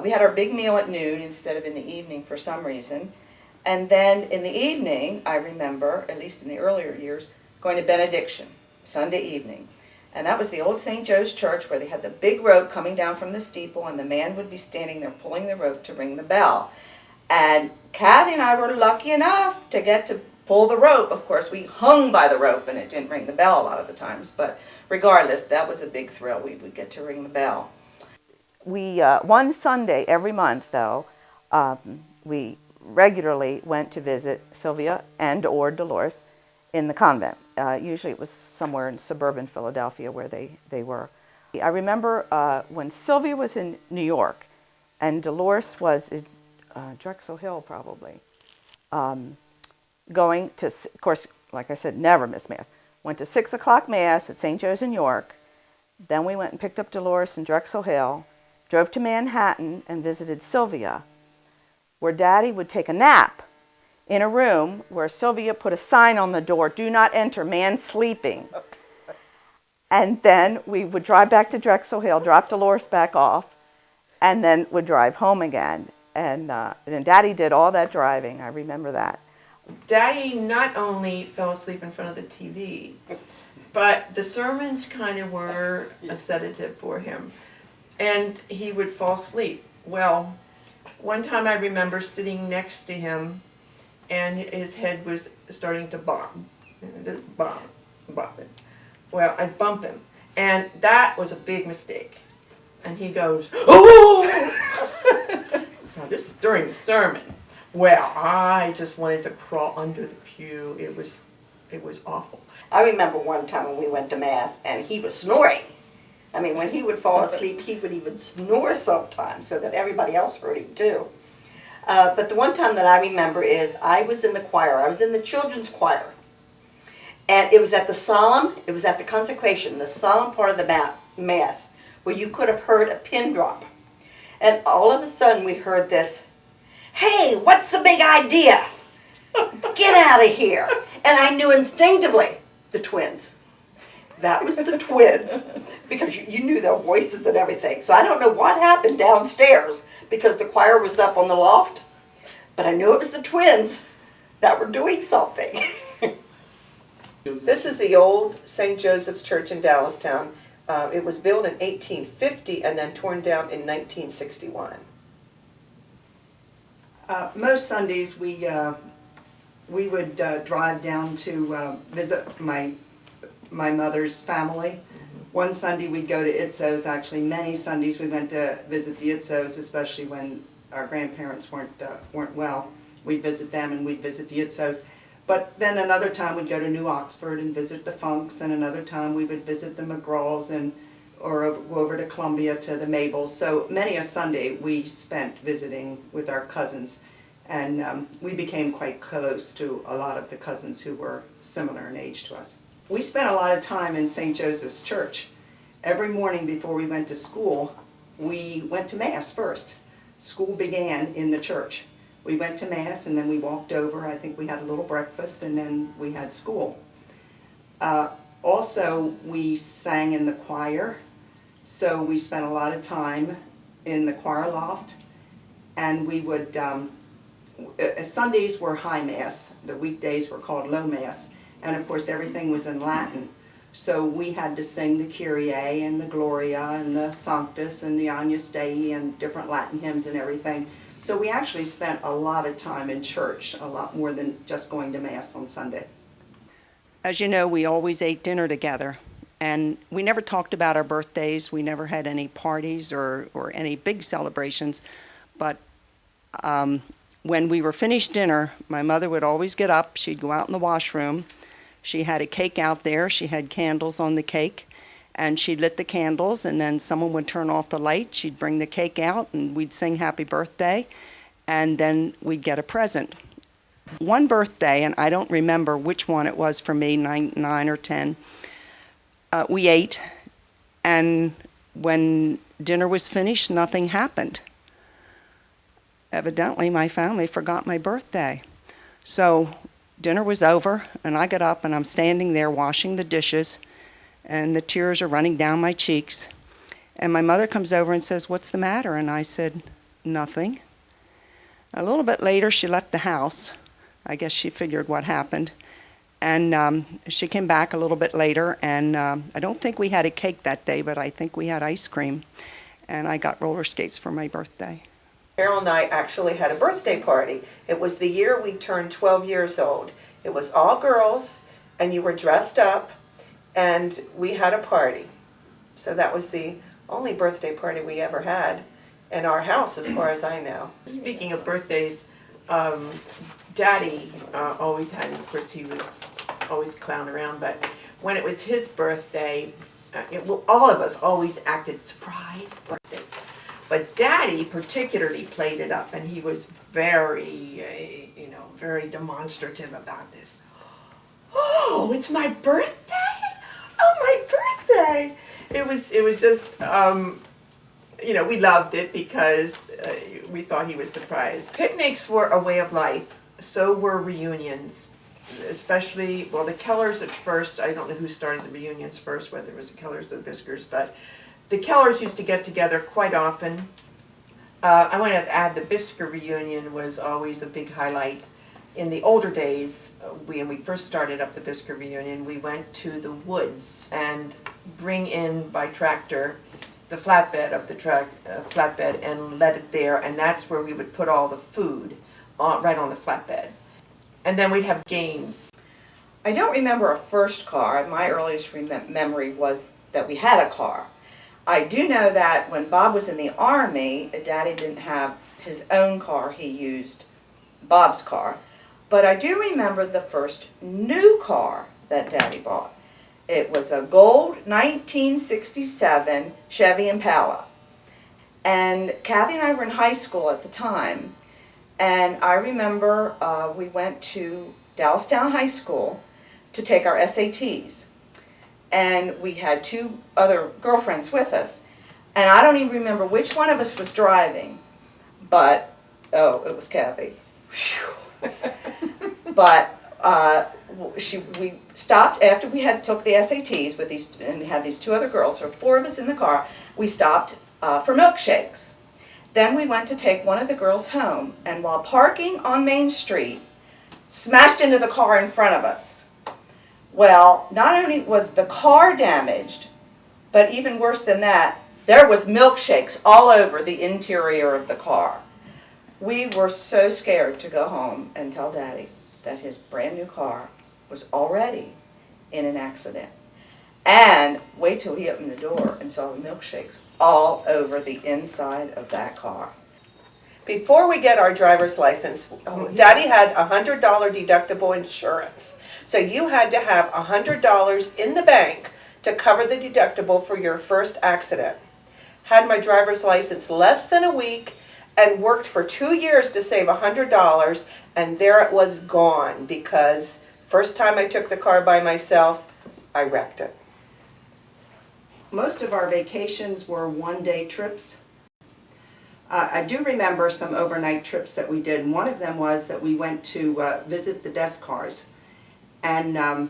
We had our big meal at noon instead of in the evening for some reason. And then in the evening, I remember, at least in the earlier years, going to benediction, Sunday evening. And that was the old St. Joe's Church where they had the big rope coming down from the steeple, and the man would be standing there pulling the rope to ring the bell. And Kathy and I were lucky enough to get to pull the rope. Of course, we hung by the rope and it didn't ring the bell a lot of the times, but regardless, that was a big thrill. We would get to ring the bell. We, one Sunday every month, though, we regularly went to visit Sylvia and or Dolores in the convent. Usually it was somewhere in suburban Philadelphia where they were. I remember when Sylvia was in New York and Dolores was in Drexel Hill probably, going to, of course, like I said, never miss Mass. Went to 6 o'clock Mass at St. Joe's in York. Then we went and picked up Dolores in Drexel Hill, drove to Manhattan and visited Sylvia, where Daddy would take a nap in a room where Sylvia put a sign on the door, "Do not enter, man sleeping." And then we would drive back to Drexel Hill, drop Dolores back off, and then would drive home again. And Daddy did all that driving. I remember that. Daddy not only fell asleep in front of the TV, but the sermons kind of were a sedative for him. And he would fall asleep. Well, one time I remember sitting next to him and his head was starting to bop. Well, I bump him. And that was a big mistake. And he goes, "Oh!" Now this is during the sermon. Well, I just wanted to crawl under the pew. It was awful. I remember one time when we went to Mass and he was snoring. I mean, when he would fall asleep, he would even snore sometimes so that everybody else heard him too. But the one time that I remember is I was in the choir. I was in the children's choir. And it was at the consecration, the solemn part of the Mass, where you could have heard a pin drop. And all of a sudden we heard this, "Hey, what's the big idea? Get out of here." And I knew instinctively, the twins. That was the twins, because you knew their voices and everything. So I don't know what happened downstairs, because the choir was up on the loft, but I knew it was the twins that were doing something. This is the old St. Joseph's Church in Dallastown. It was built in 1850 and then torn down in 1961. Most Sundays we would drive down to visit my mother's family. One Sunday we'd go to Itzo's. Actually, many Sundays we went to visit the Itzo's, especially when our grandparents weren't well. We'd visit them and we'd visit the Itzo's. But then another time we'd go to New Oxford and visit the Funks, and another time we would visit the McGrawls or go over to Columbia to the Mabels. So many a Sunday we spent visiting with our cousins, and we became quite close to a lot of the cousins who were similar in age to us. We spent a lot of time in St. Joseph's Church. Every morning before we went to school, we went to Mass first. School began in the church. We went to Mass and then we walked over. I think we had a little breakfast and then we had school. Also, we sang in the choir, so we spent a lot of time in the choir loft, and we would, Sundays were high Mass, the weekdays were called low Mass, and of course everything was in Latin. So we had to sing the Kyrie and the Gloria and the Sanctus and the Agnus Dei and different Latin hymns and everything. So we actually spent a lot of time in church, a lot more than just going to Mass on Sunday. As you know, we always ate dinner together, and we never talked about our birthdays. We never had any parties or any big celebrations, but when we were finished dinner, my mother would always get up. She'd go out in the washroom. She had a cake out there. She had candles on the cake. And she lit the candles, and then someone would turn off the light. She'd bring the cake out, and we'd sing happy birthday, and then we'd get a present. One birthday, and I don't remember which one it was for me, 9 or 10, we ate, And when dinner was finished, nothing happened. Evidently, my family forgot my birthday. So dinner was over, and I got up, and I'm standing there washing the dishes, and the tears are running down my cheeks. And my mother comes over and says, "What's the matter?" And I said, "Nothing." A little bit later, she left the house. I guess she figured what happened. And she came back a little bit later, and I don't think we had a cake that day, but I think we had ice cream. And I got roller skates for my birthday. Carol and I actually had a birthday party. It was the year we turned 12 years old. It was all girls, and you were dressed up, and we had a party. So that was the only birthday party we ever had in our house, as far as I know. Speaking of birthdays, Daddy always had, of course he was always clowning around, but when it was his birthday, well, all of us always acted surprise birthday. But Daddy particularly played it up, and he was very, very demonstrative about this. "Oh, it's my birthday! Oh, my birthday!" It was just, we loved it because we thought he was surprised. Picnics were a way of life. So were reunions, especially, well, the Kellers at first. I don't know who started the reunions first, whether it was the Kellers or the Biskers, but the Kellers used to get together quite often. I want to add the Bisker reunion was always a big highlight. In the older days, when we first started up the Bisker reunion, we went to the woods and bring in by tractor the flatbed of the flatbed and let it there, and that's where we would put all the food right on the flatbed. And then we'd have games. I don't remember a first car. My earliest memory was that we had a car. I do know that when Bob was in the Army, Daddy didn't have his own car. He used Bob's car. But I do remember the first new car that Daddy bought. It was a gold 1967 Chevy Impala. And Kathy and I were in high school at the time. And I remember we went to Dallastown High School to take our SATs. And we had two other girlfriends with us. And I don't even remember which one of us was driving. But, it was Kathy. But we stopped after we had took the SATs with these, and had these two other girls, so 4 of us in the car. We stopped for milkshakes. Then we went to take one of the girls home, and while parking on Main Street, smashed into the car in front of us. Well, not only was the car damaged, but even worse than that, there was milkshakes all over the interior of the car. We were so scared to go home and tell Daddy that his brand new car was already in an accident. And wait till he opened the door and saw the milkshakes all over the inside of that car. Before we get our driver's license, Daddy had $100 deductible insurance. So you had to have $100 in the bank to cover the deductible for your first accident. Had my driver's license less than a week and worked for 2 years to save $100, and there it was gone because first time I took the car by myself, I wrecked it. Most of our vacations were one-day trips. I do remember some overnight trips that we did. One of them was that we went to visit the desk cars. And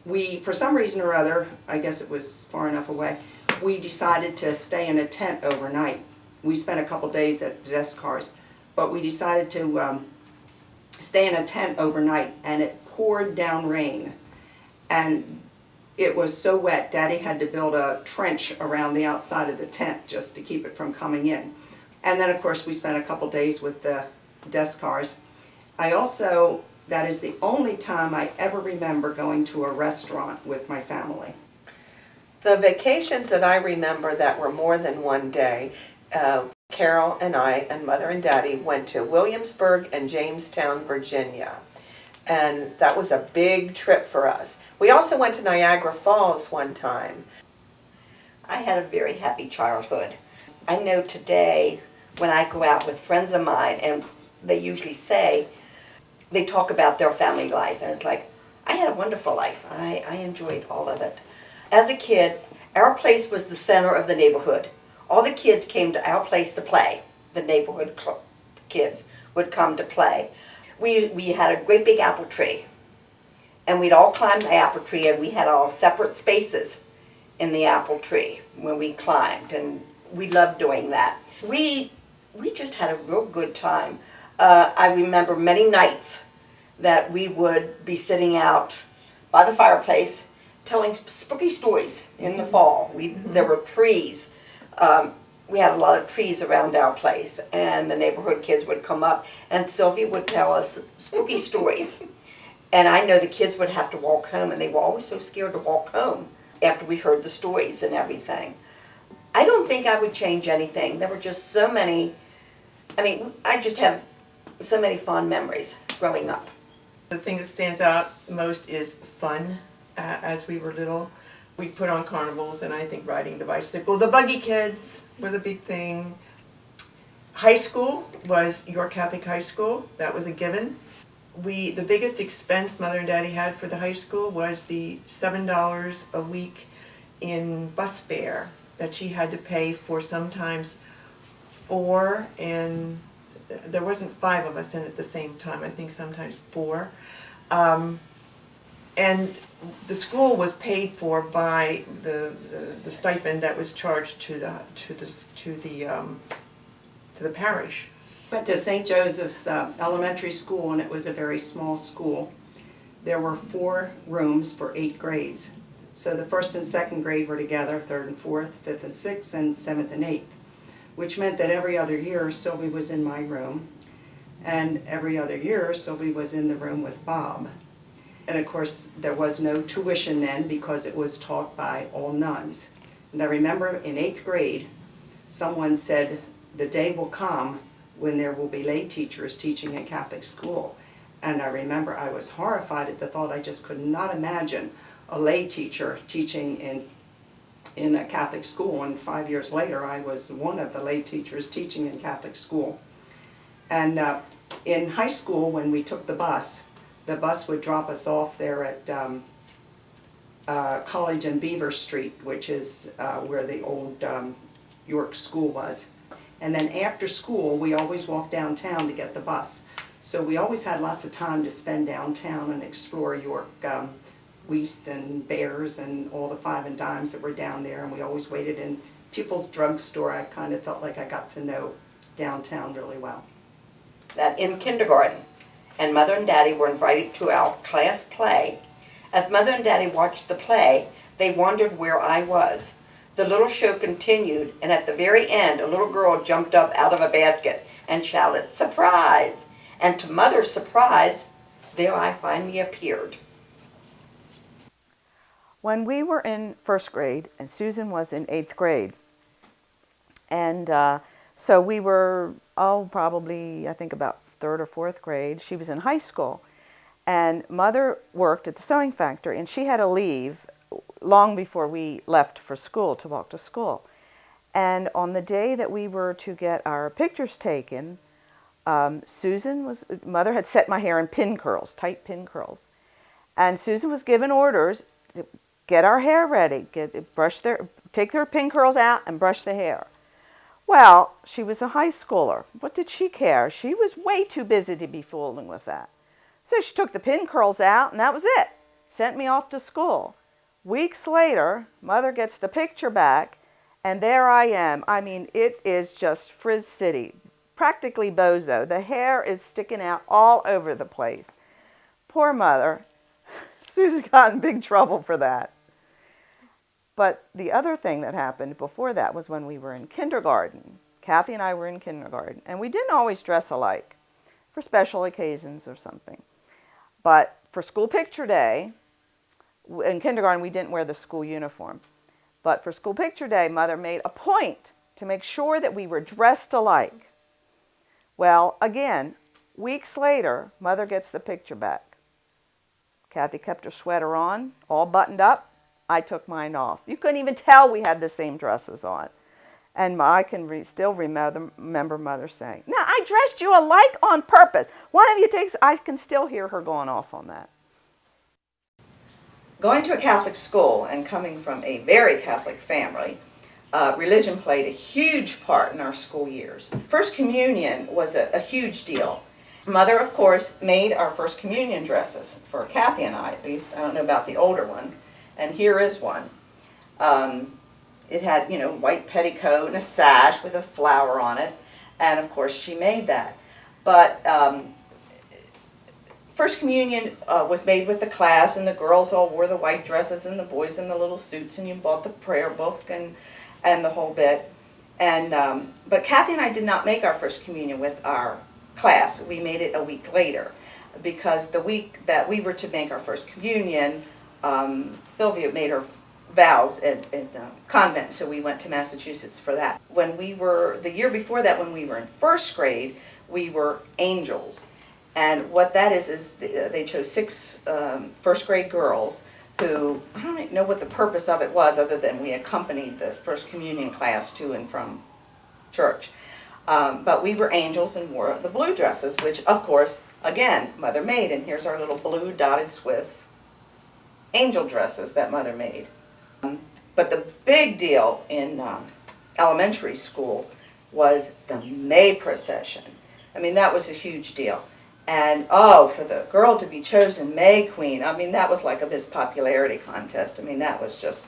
we, for some reason or other, I guess it was far enough away, we decided to stay in a tent overnight. We spent a couple days at the desk cars, but we decided to stay in a tent overnight, and it poured down rain. And it was so wet, Daddy had to build a trench around the outside of the tent just to keep it from coming in. And then, of course, we spent a couple days with the desk cars. That is the only time I ever remember going to a restaurant with my family. The vacations that I remember that were more than one day, Carol and I and Mother and Daddy went to Williamsburg and Jamestown, Virginia. And that was a big trip for us. We also went to Niagara Falls one time. I had a very happy childhood. I know today when I go out with friends of mine, and they usually say, they talk about their family life, and it's like, I had a wonderful life. I enjoyed all of it. As a kid, Our place was the center of the neighborhood. All the kids came to our place to play. The neighborhood kids would come to play. We had a great big apple tree, and we'd all climb the apple tree, and we had all separate spaces in the apple tree when we climbed, and we loved doing that. We just had a real good time. I remember many nights that we would be sitting out by the fireplace telling spooky stories in the fall. There were trees. We had a lot of trees around our place, and the neighborhood kids would come up, and Sylvia would tell us spooky stories. And I know the kids would have to walk home, and they were always so scared to walk home after we heard the stories and everything. I don't think I would change anything. There were just so many, I just have so many fond memories growing up. The thing that stands out most is fun. As we were little, we put on carnivals, and I think riding the bicycle. The buggy kids were the big thing. High school was York Catholic High School. That was a given. The biggest expense Mother and Daddy had for the high school was the $7 a week in bus fare that she had to pay for sometimes 4, and there wasn't 5 of us in at the same time, I think sometimes 4. And the school was paid for by the stipend that was charged to the parish. Went to St. Joseph's Elementary School, and it was a very small school. There were 4 rooms for 8 grades. So the 1st and 2nd grade were together, 3rd and 4th, 5th and 6th, and 7th and 8th, which meant that every other year Sylvie was in my room, and every other year Sylvie was in the room with Bob. And of course there was no tuition then because it was taught by all nuns. And I remember in 8th grade someone said, "The day will come when there will be lay teachers teaching in Catholic school." And I remember I was horrified at the thought. I just could not imagine a lay teacher teaching in a Catholic school, and 5 years later I was one of the lay teachers teaching in Catholic school. And in high school, when we took the bus would drop us off there at College and Beaver Street, which is where the old York School was. And then after school, we always walked downtown to get the bus. So we always had lots of time to spend downtown and explore York, West and Bears and all the 5 and dimes that were down there. And we always waited in People's Drugstore. I kind of felt like I got to know downtown really well. That in kindergarten, and Mother and Daddy were invited to our class play. As Mother and Daddy watched the play, they wondered where I was. The little show continued, and at the very end, a little girl jumped up out of a basket and shouted, "Surprise!" And to Mother's surprise, there I finally appeared. When we were in 1st grade, and Susan was in 8th grade, and so we were, probably, I think about 3rd or 4th grade. She was in high school, and Mother worked at the sewing factory, and she had to leave long before we left for school, to walk to school. And on the day that we were to get our pictures taken, Mother had set my hair in pin curls, tight pin curls, and Susan was given orders to get our hair ready, take their pin curls out and brush the hair. Well, she was a high schooler. What did she care? She was way too busy to be fooling with that. So she took the pin curls out, and that was it. Sent me off to school. Weeks later, Mother gets the picture back, and there I am. I mean, it is just Frizz City, practically bozo. The hair is sticking out all over the place. Poor Mother. Susan got in big trouble for that. But the other thing that happened before that was when we were in kindergarten. Kathy and I were in kindergarten, and we didn't always dress alike for special occasions or something. But for school picture day, in kindergarten we didn't wear the school uniform. But for school picture day, Mother made a point to make sure that we were dressed alike. Well, again, weeks later, Mother gets the picture back. Kathy kept her sweater on, all buttoned up. I took mine off. You couldn't even tell we had the same dresses on. And I can still remember Mother saying, "No, I dressed you alike on purpose. One of you takes," I can still hear her going off on that. Going to a Catholic school and coming from a very Catholic family, religion played a huge part in our school years. First Communion was a huge deal. Mother, of course, made our First Communion dresses, for Kathy and I at least. I don't know about the older ones. And here is one. It had, white petticoat and a sash with a flower on it. And of course she made that. But First Communion was made with the class, and the girls all wore the white dresses and the boys in the little suits, and you bought the prayer book and the whole bit. And but Kathy and I did not make our First Communion with our class. We made it a week later, because the week that we were to make our First Communion, Sylvia made her vows at the convent, so we went to Massachusetts for that. The year before that, when we were in first grade, we were angels. And what that is they chose 6 first grade girls who, I don't know what the purpose of it was, other than we accompanied the First Communion class to and from church. But we were angels and wore the blue dresses, which, of course, again, Mother made. And here's our little blue dotted Swiss angel dresses that Mother made. But the big deal in elementary school was the May procession. I mean, that was a huge deal. And, for the girl to be chosen May Queen, I mean, that was like a Miss Popularity contest. I mean, that was just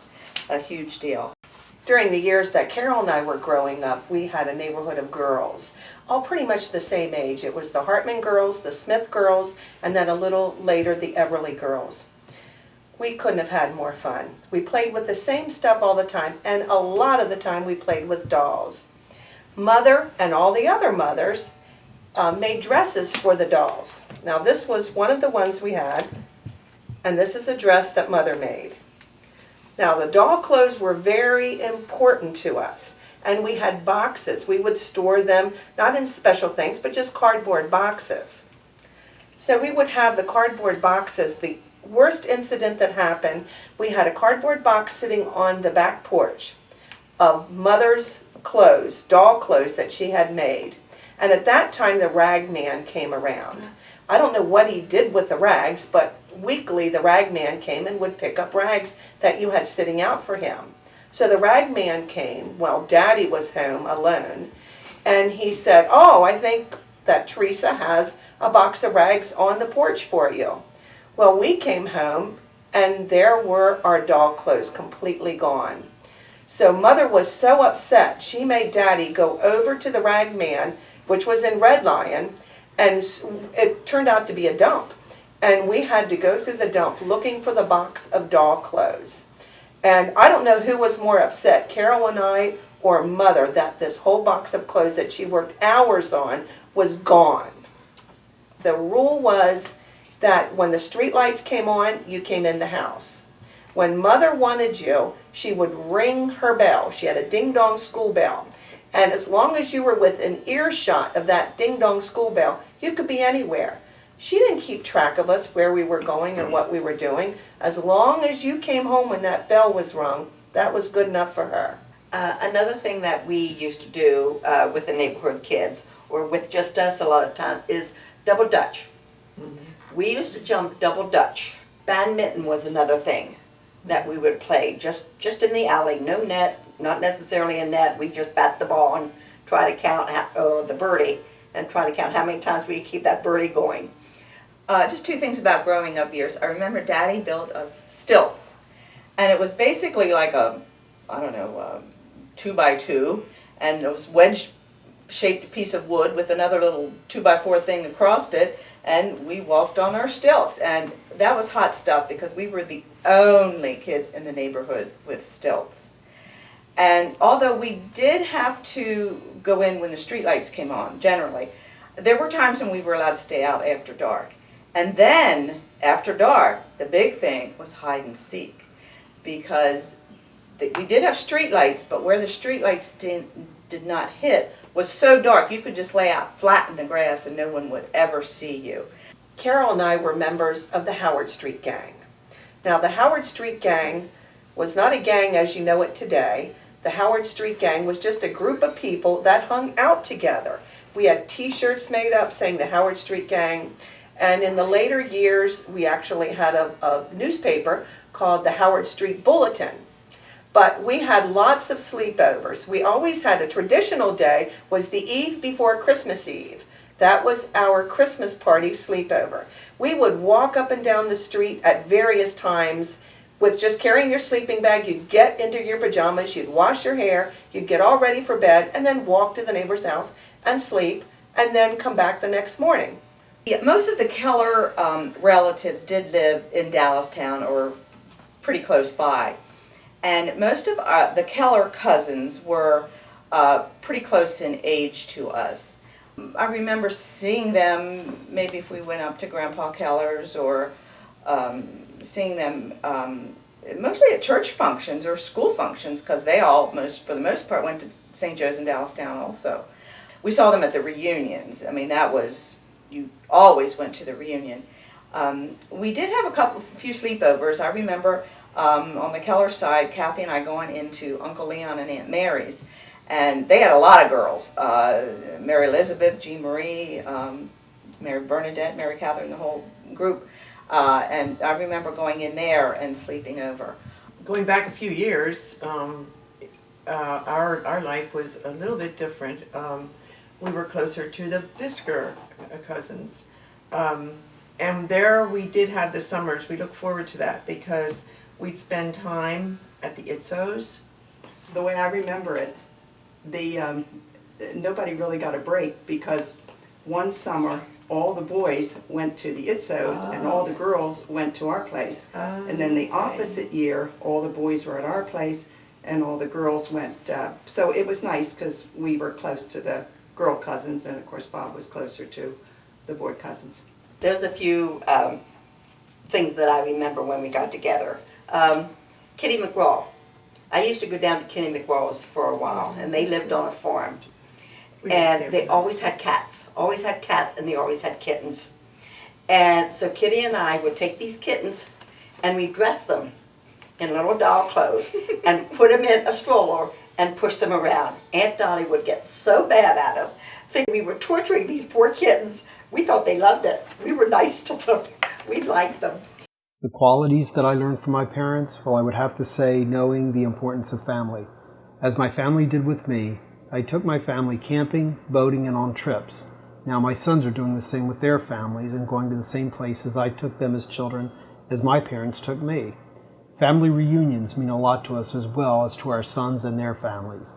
a huge deal. During the years that Carol and I were growing up, we had a neighborhood of girls, all pretty much the same age. It was the Hartman girls, the Smith girls, and then a little later, the Everly girls. We couldn't have had more fun. We played with the same stuff all the time, and a lot of the time we played with dolls. Mother and all the other mothers made dresses for the dolls. Now this was one of the ones we had, and this is a dress that Mother made. Now the doll clothes were very important to us, and we had boxes. We would store them, not in special things, but just cardboard boxes. So we would have the cardboard boxes. The worst incident that happened, we had a cardboard box sitting on the back porch of Mother's clothes, doll clothes that she had made. And at that time, the rag man came around. I don't know what he did with the rags, but weekly the rag man came and would pick up rags that you had sitting out for him. So the rag man came while Daddy was home alone, and he said, "Oh, I think that Teresa has a box of rags on the porch for you." Well, we came home, and there were our doll clothes completely gone. So Mother was so upset, she made Daddy go over to the rag man, which was in Red Lion, and it turned out to be a dump. And we had to go through the dump looking for the box of doll clothes. And I don't know who was more upset, Carol and I or Mother, that this whole box of clothes that she worked hours on was gone. The rule was that when the street lights came on, you came in the house. When Mother wanted you, she would ring her bell. She had a ding-dong school bell. And as long as you were within earshot of that ding-dong school bell, you could be anywhere. She didn't keep track of us, where we were going and what we were doing. As long as you came home when that bell was rung, that was good enough for her. Another thing that we used to do with the neighborhood kids, or with just us a lot of times, is double dutch. Mm-hmm. We used to jump double dutch. Badminton was another thing that we would play, just in the alley, no net, not necessarily a net. We just bat the ball and try to count the birdie, and try to count how many times we keep that birdie going. Just 2 things about growing up years. I remember Daddy built us stilts, and it was basically like a, 2x2, and it was wedge-shaped piece of wood with another little 2x4 thing across it, and we walked on our stilts, and that was hot stuff because we were the only kids in the neighborhood with stilts. And although we did have to go in when the street lights came on, generally, there were times when we were allowed to stay out after dark. And then, after dark, the big thing was hide and seek, because we did have street lights, but where the street lights did not hit was so dark you could just lay out flat in the grass and no one would ever see you. Carol and I were members of the Howard Street Gang. Now, the Howard Street Gang was not a gang as you know it today. The Howard Street Gang was just a group of people that hung out together. We had t-shirts made up saying the Howard Street Gang, and in the later years we actually had a newspaper called the Howard Street Bulletin. But we had lots of sleepovers. We always had a traditional day, was the eve before Christmas Eve. That was our Christmas party sleepover. We would walk up and down the street at various times with just carrying your sleeping bag. You'd get into your pajamas, you'd wash your hair, you'd get all ready for bed, and then walk to the neighbor's house and sleep, and then come back the next morning. Yeah, most of the Keller relatives did live in Dallastown or pretty close by. And most of the Keller cousins were pretty close in age to us. I remember seeing them, maybe if we went up to Grandpa Keller's, or seeing them mostly at church functions or school functions, because they all, for the most part, went to St. Joe's in Dallastown also. We saw them at the reunions. I mean, that was, you always went to the reunion. We did have a few sleepovers. I remember on the Keller side, Kathy and I going into Uncle Leon and Aunt Mary's, and they had a lot of girls. Mary Elizabeth, Jean Marie, Mary Bernadette, Mary Catherine, the whole group. And I remember going in there and sleeping over. Going back a few years, our life was a little bit different. We were closer to the Bisker cousins. And there we did have the summers. We look forward to that because we'd spend time at the Itzos. The way I remember it, nobody really got a break because one summer all the boys went to the Itzos and all the girls went to our place. And then the opposite year, all the boys were at our place and all the girls went. So it was nice because we were close to the girl cousins, and of course Bob was closer to the boy cousins. There's a few things that I remember when we got together. Kitty McGraw. I used to go down to Kitty McGraw's for a while, and they lived on a farm. And they always had cats, and they always had kittens. And so Kitty and I would take these kittens, and we'd dress them in little doll clothes, and put them in a stroller, and push them around. Aunt Dolly would get so bad at us, thinking we were torturing these poor kittens. We thought they loved it. We were nice to them. We liked them. The qualities that I learned from my parents, well, I would have to say knowing the importance of family. As my family did with me, I took my family camping, boating, and on trips. Now my sons are doing the same with their families and going to the same places I took them as children as my parents took me. Family reunions mean a lot to us as well as to our sons and their families.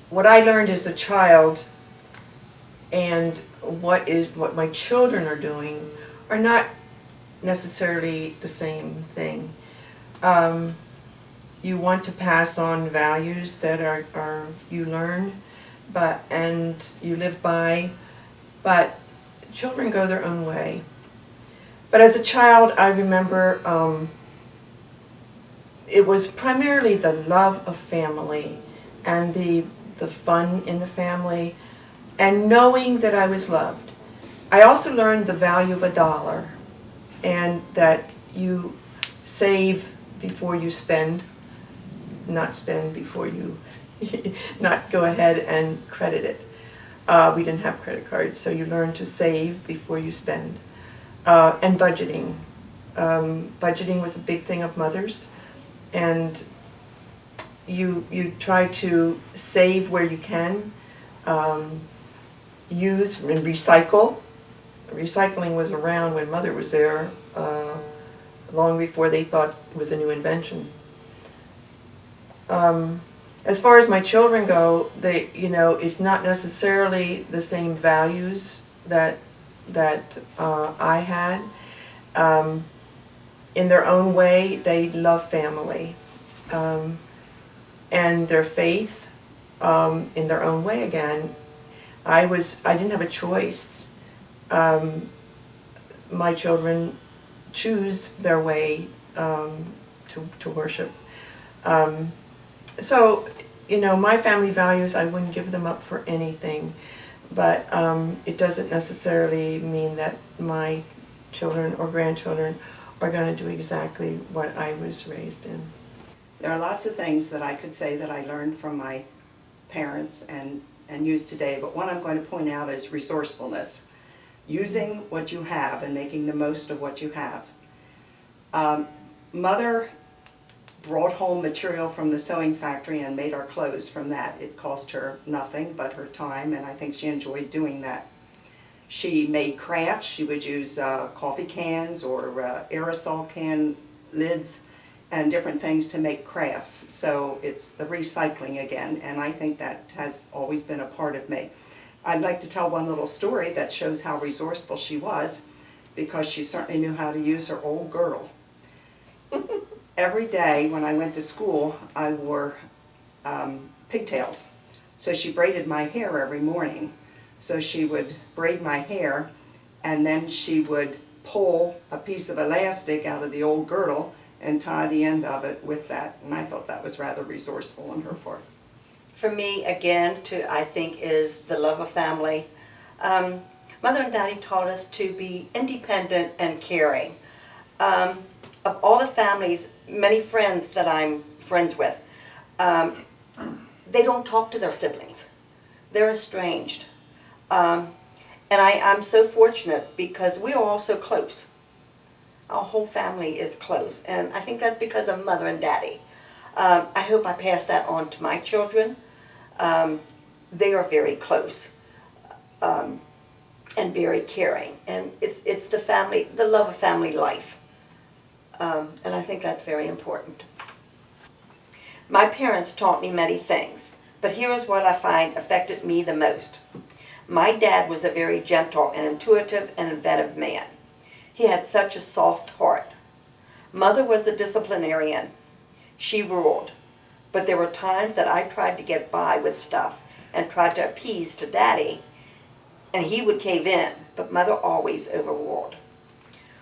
What I learned as a child and what my children are doing are not necessarily the same thing. You want to pass on values that are you learn, and you live by, but children go their own way. But as a child, I remember it was primarily the love of family and the fun in the family and knowing that I was loved. I also learned the value of $1 and that you save before you spend, not spend before you, not go ahead and credit it. We didn't have credit cards, so you learn to save before you spend. And budgeting. Budgeting was a big thing of mothers, and you try to save where you can, use and recycle. Recycling was around when Mother was there, long before they thought it was a new invention. As far as my children go, it's not necessarily the same values that I had. In their own way, they love family, and their faith in their own way again. I didn't have a choice. My children choose their way to worship. So, my family values, I wouldn't give them up for anything, but it doesn't necessarily mean that my children or grandchildren are going to do exactly what I was raised in. There are lots of things that I could say that I learned from my parents and use today, but one I'm going to point out is resourcefulness. Using what you have and making the most of what you have. Mother brought home material from the sewing factory and made our clothes from that. It cost her nothing but her time, and I think she enjoyed doing that. She made crafts. She would use coffee cans or aerosol can lids and different things to make crafts. So it's the recycling again, and I think that has always been a part of me. I'd like to tell one little story that shows how resourceful she was, because she certainly knew how to use her old girdle. Every day when I went to school, I wore pigtails. So she braided my hair every morning. So she would braid my hair, and then she would pull a piece of elastic out of the old girdle and tie the end of it with that. And I thought that was rather resourceful on her part. For me, again, I think is the love of family. Mother and Daddy taught us to be independent and caring. Of all the families, many friends that I'm friends with, they don't talk to their siblings. They're estranged. And I'm so fortunate because we are all so close. Our whole family is close, and I think that's because of Mother and Daddy. I hope I pass that on to my children. They are very close and very caring, and it's the family, the love of family life, and I think that's very important. My parents taught me many things, but here is what I find affected me the most. My dad was a very gentle and intuitive and inventive man. He had such a soft heart. Mother was a disciplinarian. She ruled. But there were times that I tried to get by with stuff and tried to appease to Daddy, and he would cave in, but Mother always overruled.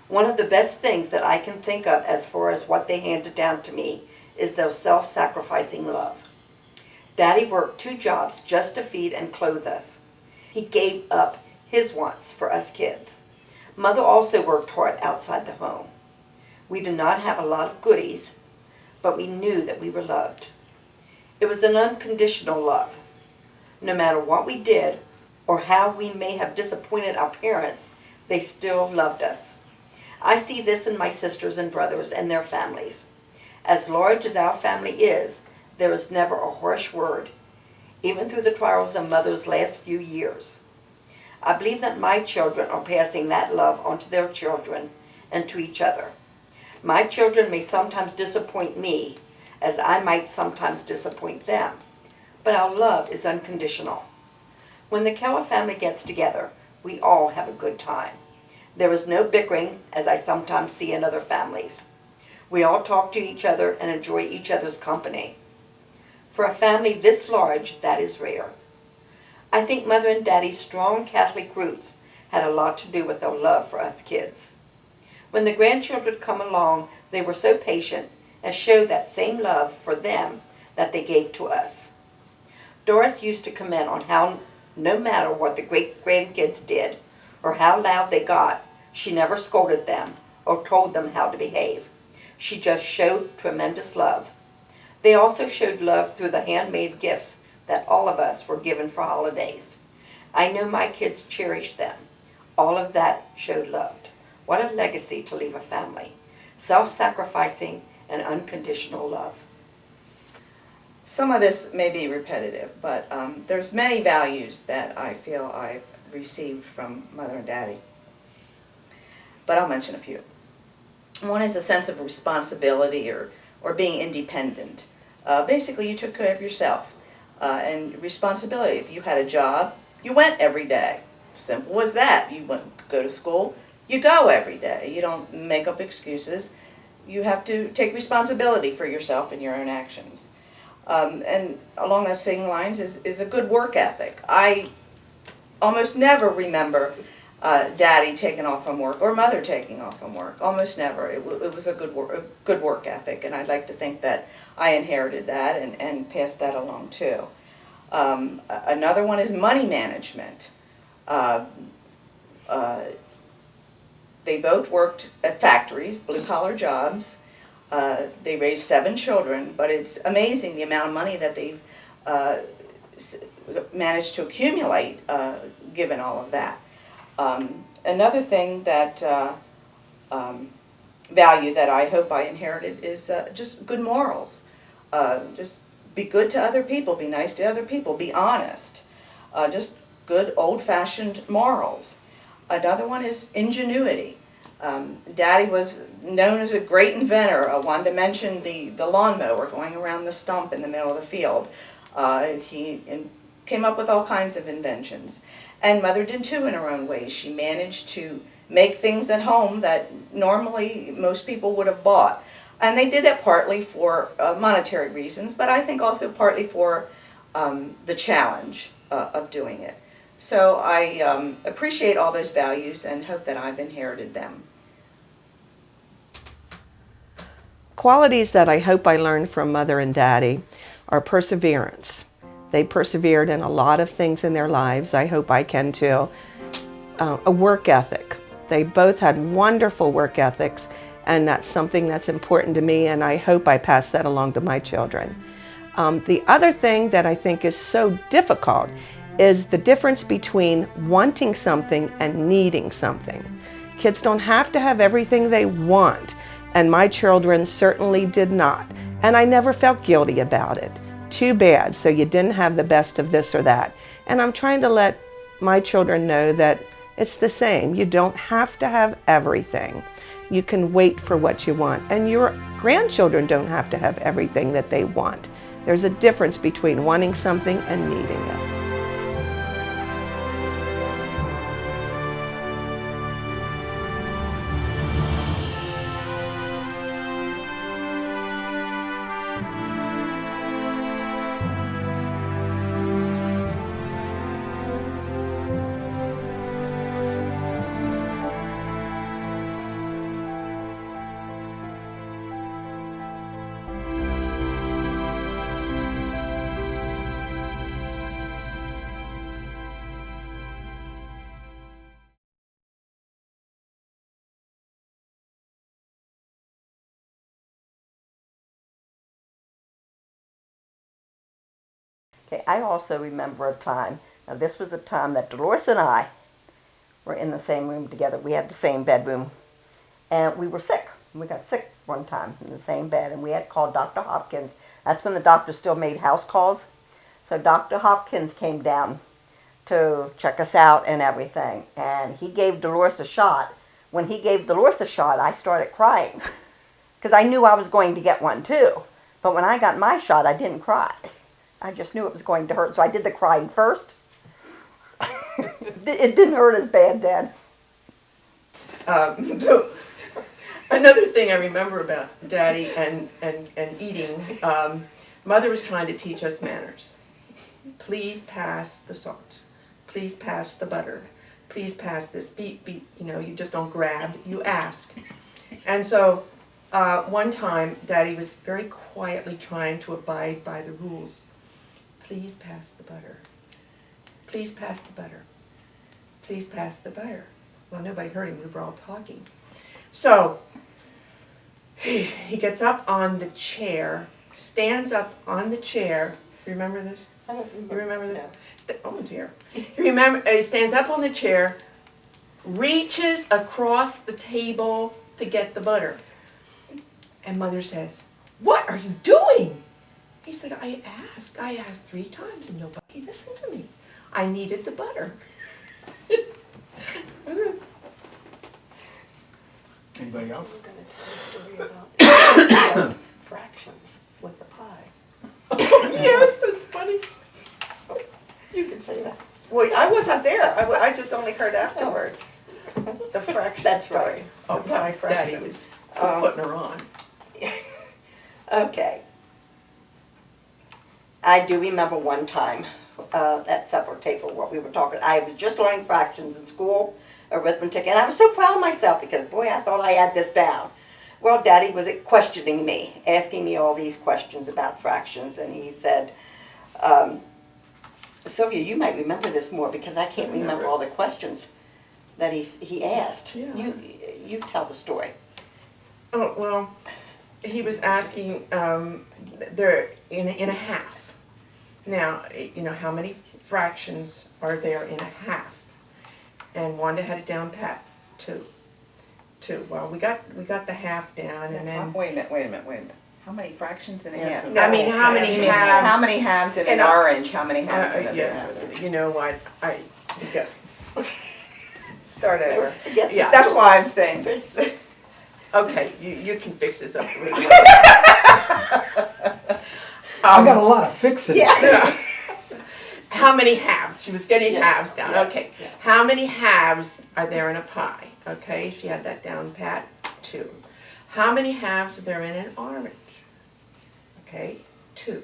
One of the best things that I can think of as far as what they handed down to me is their self-sacrificing love. Daddy worked 2 jobs just to feed and clothe us. He gave up his wants for us kids. Mother also worked hard outside the home. We did not have a lot of goodies, but we knew that we were loved. It was an unconditional love. No matter what we did or how we may have disappointed our parents, they still loved us. I see this in my sisters and brothers and their families. As large as our family is, there is never a harsh word, even through the trials of Mother's last few years. I believe that my children are passing that love on to their children and to each other. My children may sometimes disappoint me, as I might sometimes disappoint them, but our love is unconditional. When the Keller family gets together, we all have a good time. There is no bickering, as I sometimes see in other families. We all talk to each other and enjoy each other's company. For a family this large, that is rare. I think Mother and Daddy's strong Catholic roots had a lot to do with their love for us kids. When the grandchildren come along, they were so patient and showed that same love for them that they gave to us. Doris used to comment on how no matter what the great-grandkids did or how loud they got, she never scolded them or told them how to behave. She just showed tremendous love. They also showed love through the handmade gifts that all of us were given for holidays. I know my kids cherished them. All of that showed love. What a legacy to leave a family. Self-sacrificing and unconditional love. Some of this may be repetitive, but there's many values that I feel I've received from Mother and Daddy. But I'll mention a few. One is a sense of responsibility or being independent. Basically, you took care of yourself. And responsibility. If you had a job, you went every day. Simple as that. You go to school, you go every day. You don't make up excuses. You have to take responsibility for yourself and your own actions. And along those same lines is a good work ethic. I almost never remember Daddy taking off from work or Mother taking off from work. Almost never. It was a good work ethic, and I'd like to think that I inherited that and passed that along too. Another one is money management. They both worked at factories, blue-collar jobs. They raised 7 children, but it's amazing the amount of money that they've managed to accumulate given all of that. Another thing that value that I hope I inherited is just good morals. Just be good to other people, be nice to other people, be honest. Just good old-fashioned morals. Another one is ingenuity. Daddy was known as a great inventor. Wanted to mention the lawnmower going around the stump in the middle of the field. He came up with all kinds of inventions. And Mother did too in her own ways. She managed to make things at home that normally most people would have bought. And they did that partly for monetary reasons, but I think also partly for the challenge of doing it. So I appreciate all those values and hope that I've inherited them. Qualities that I hope I learned from Mother and Daddy are perseverance. They persevered in a lot of things in their lives. I hope I can too. A work ethic. They both had wonderful work ethics, and that's something that's important to me, and I hope I pass that along to my children. The other thing that I think is so difficult is the difference between wanting something and needing something. Kids don't have to have everything they want, and my children certainly did not, and I never felt guilty about it. Too bad, so you didn't have the best of this or that. And I'm trying to let my children know that it's the same. You don't have to have everything. You can wait for what you want, and your grandchildren don't have to have everything that they want. There's a difference between wanting something and needing it. Okay, I also remember a time, now this was a time that Dolores and I were in the same room together. We had the same bedroom, and we were sick. We got sick one time in the same bed, and we had called Dr. Hopkins. That's when the doctor still made house calls. So Dr. Hopkins came down to check us out and everything, and he gave Dolores a shot. When he gave Dolores a shot, I started crying because I knew I was going to get one too. But when I got my shot, I didn't cry. I just knew it was going to hurt, so I did the crying first. It didn't hurt as bad, Dad. So another thing I remember about Daddy and eating, Mother was trying to teach us manners. Please pass the salt. Please pass the butter. Please pass this. You know, you just don't grab, you ask. And so one time, Daddy was very quietly trying to abide by the rules. Please pass the butter. Please pass the butter. Please pass the butter. Well, nobody heard him. We were all talking. So he gets up on the chair, stands up on the chair. Remember this? You remember this? Oh dear. He stands up on the chair, reaches across the table to get the butter. And Mother says, "What are you doing?" He said, I asked 3 times and nobody listened to me. I needed the butter. Anybody else? I'm going to tell a story about fractions with the pie. Yes, that's funny. You can say that. Well, I wasn't there. I just only heard afterwards. The fraction That's story. right. Oh, pie fraction. Daddy was putting her on. Okay. I do remember one time at supper table what we were talking. I was just learning fractions in school, arithmetic, and I was so proud of myself because, boy, I thought I had this down. Well, Daddy was questioning me, asking me all these questions about fractions, and he said, Sylvia, you might remember this more because I can't remember all the questions that he asked. Yeah. You tell the story. Oh, well, he was asking, they're in a half. Now, you know, how many fractions are there in a half? And Wanda had it down pat, 2. 2. Well, we got the half down, and then Wait a minute. How many fractions in a half? I mean, how many You mean, halves? how many halves in an And, orange? How many halves in a yeah, this? you know what? You go. Start over. Yeah. That's why I'm saying this. Okay, you can fix this up really well. I got a lot of fixing. Yeah. How many halves? She was getting halves down. Okay. How many halves are there in a pie? Okay, she had that down pat. 2. How many halves are there in an orange? Okay, 2.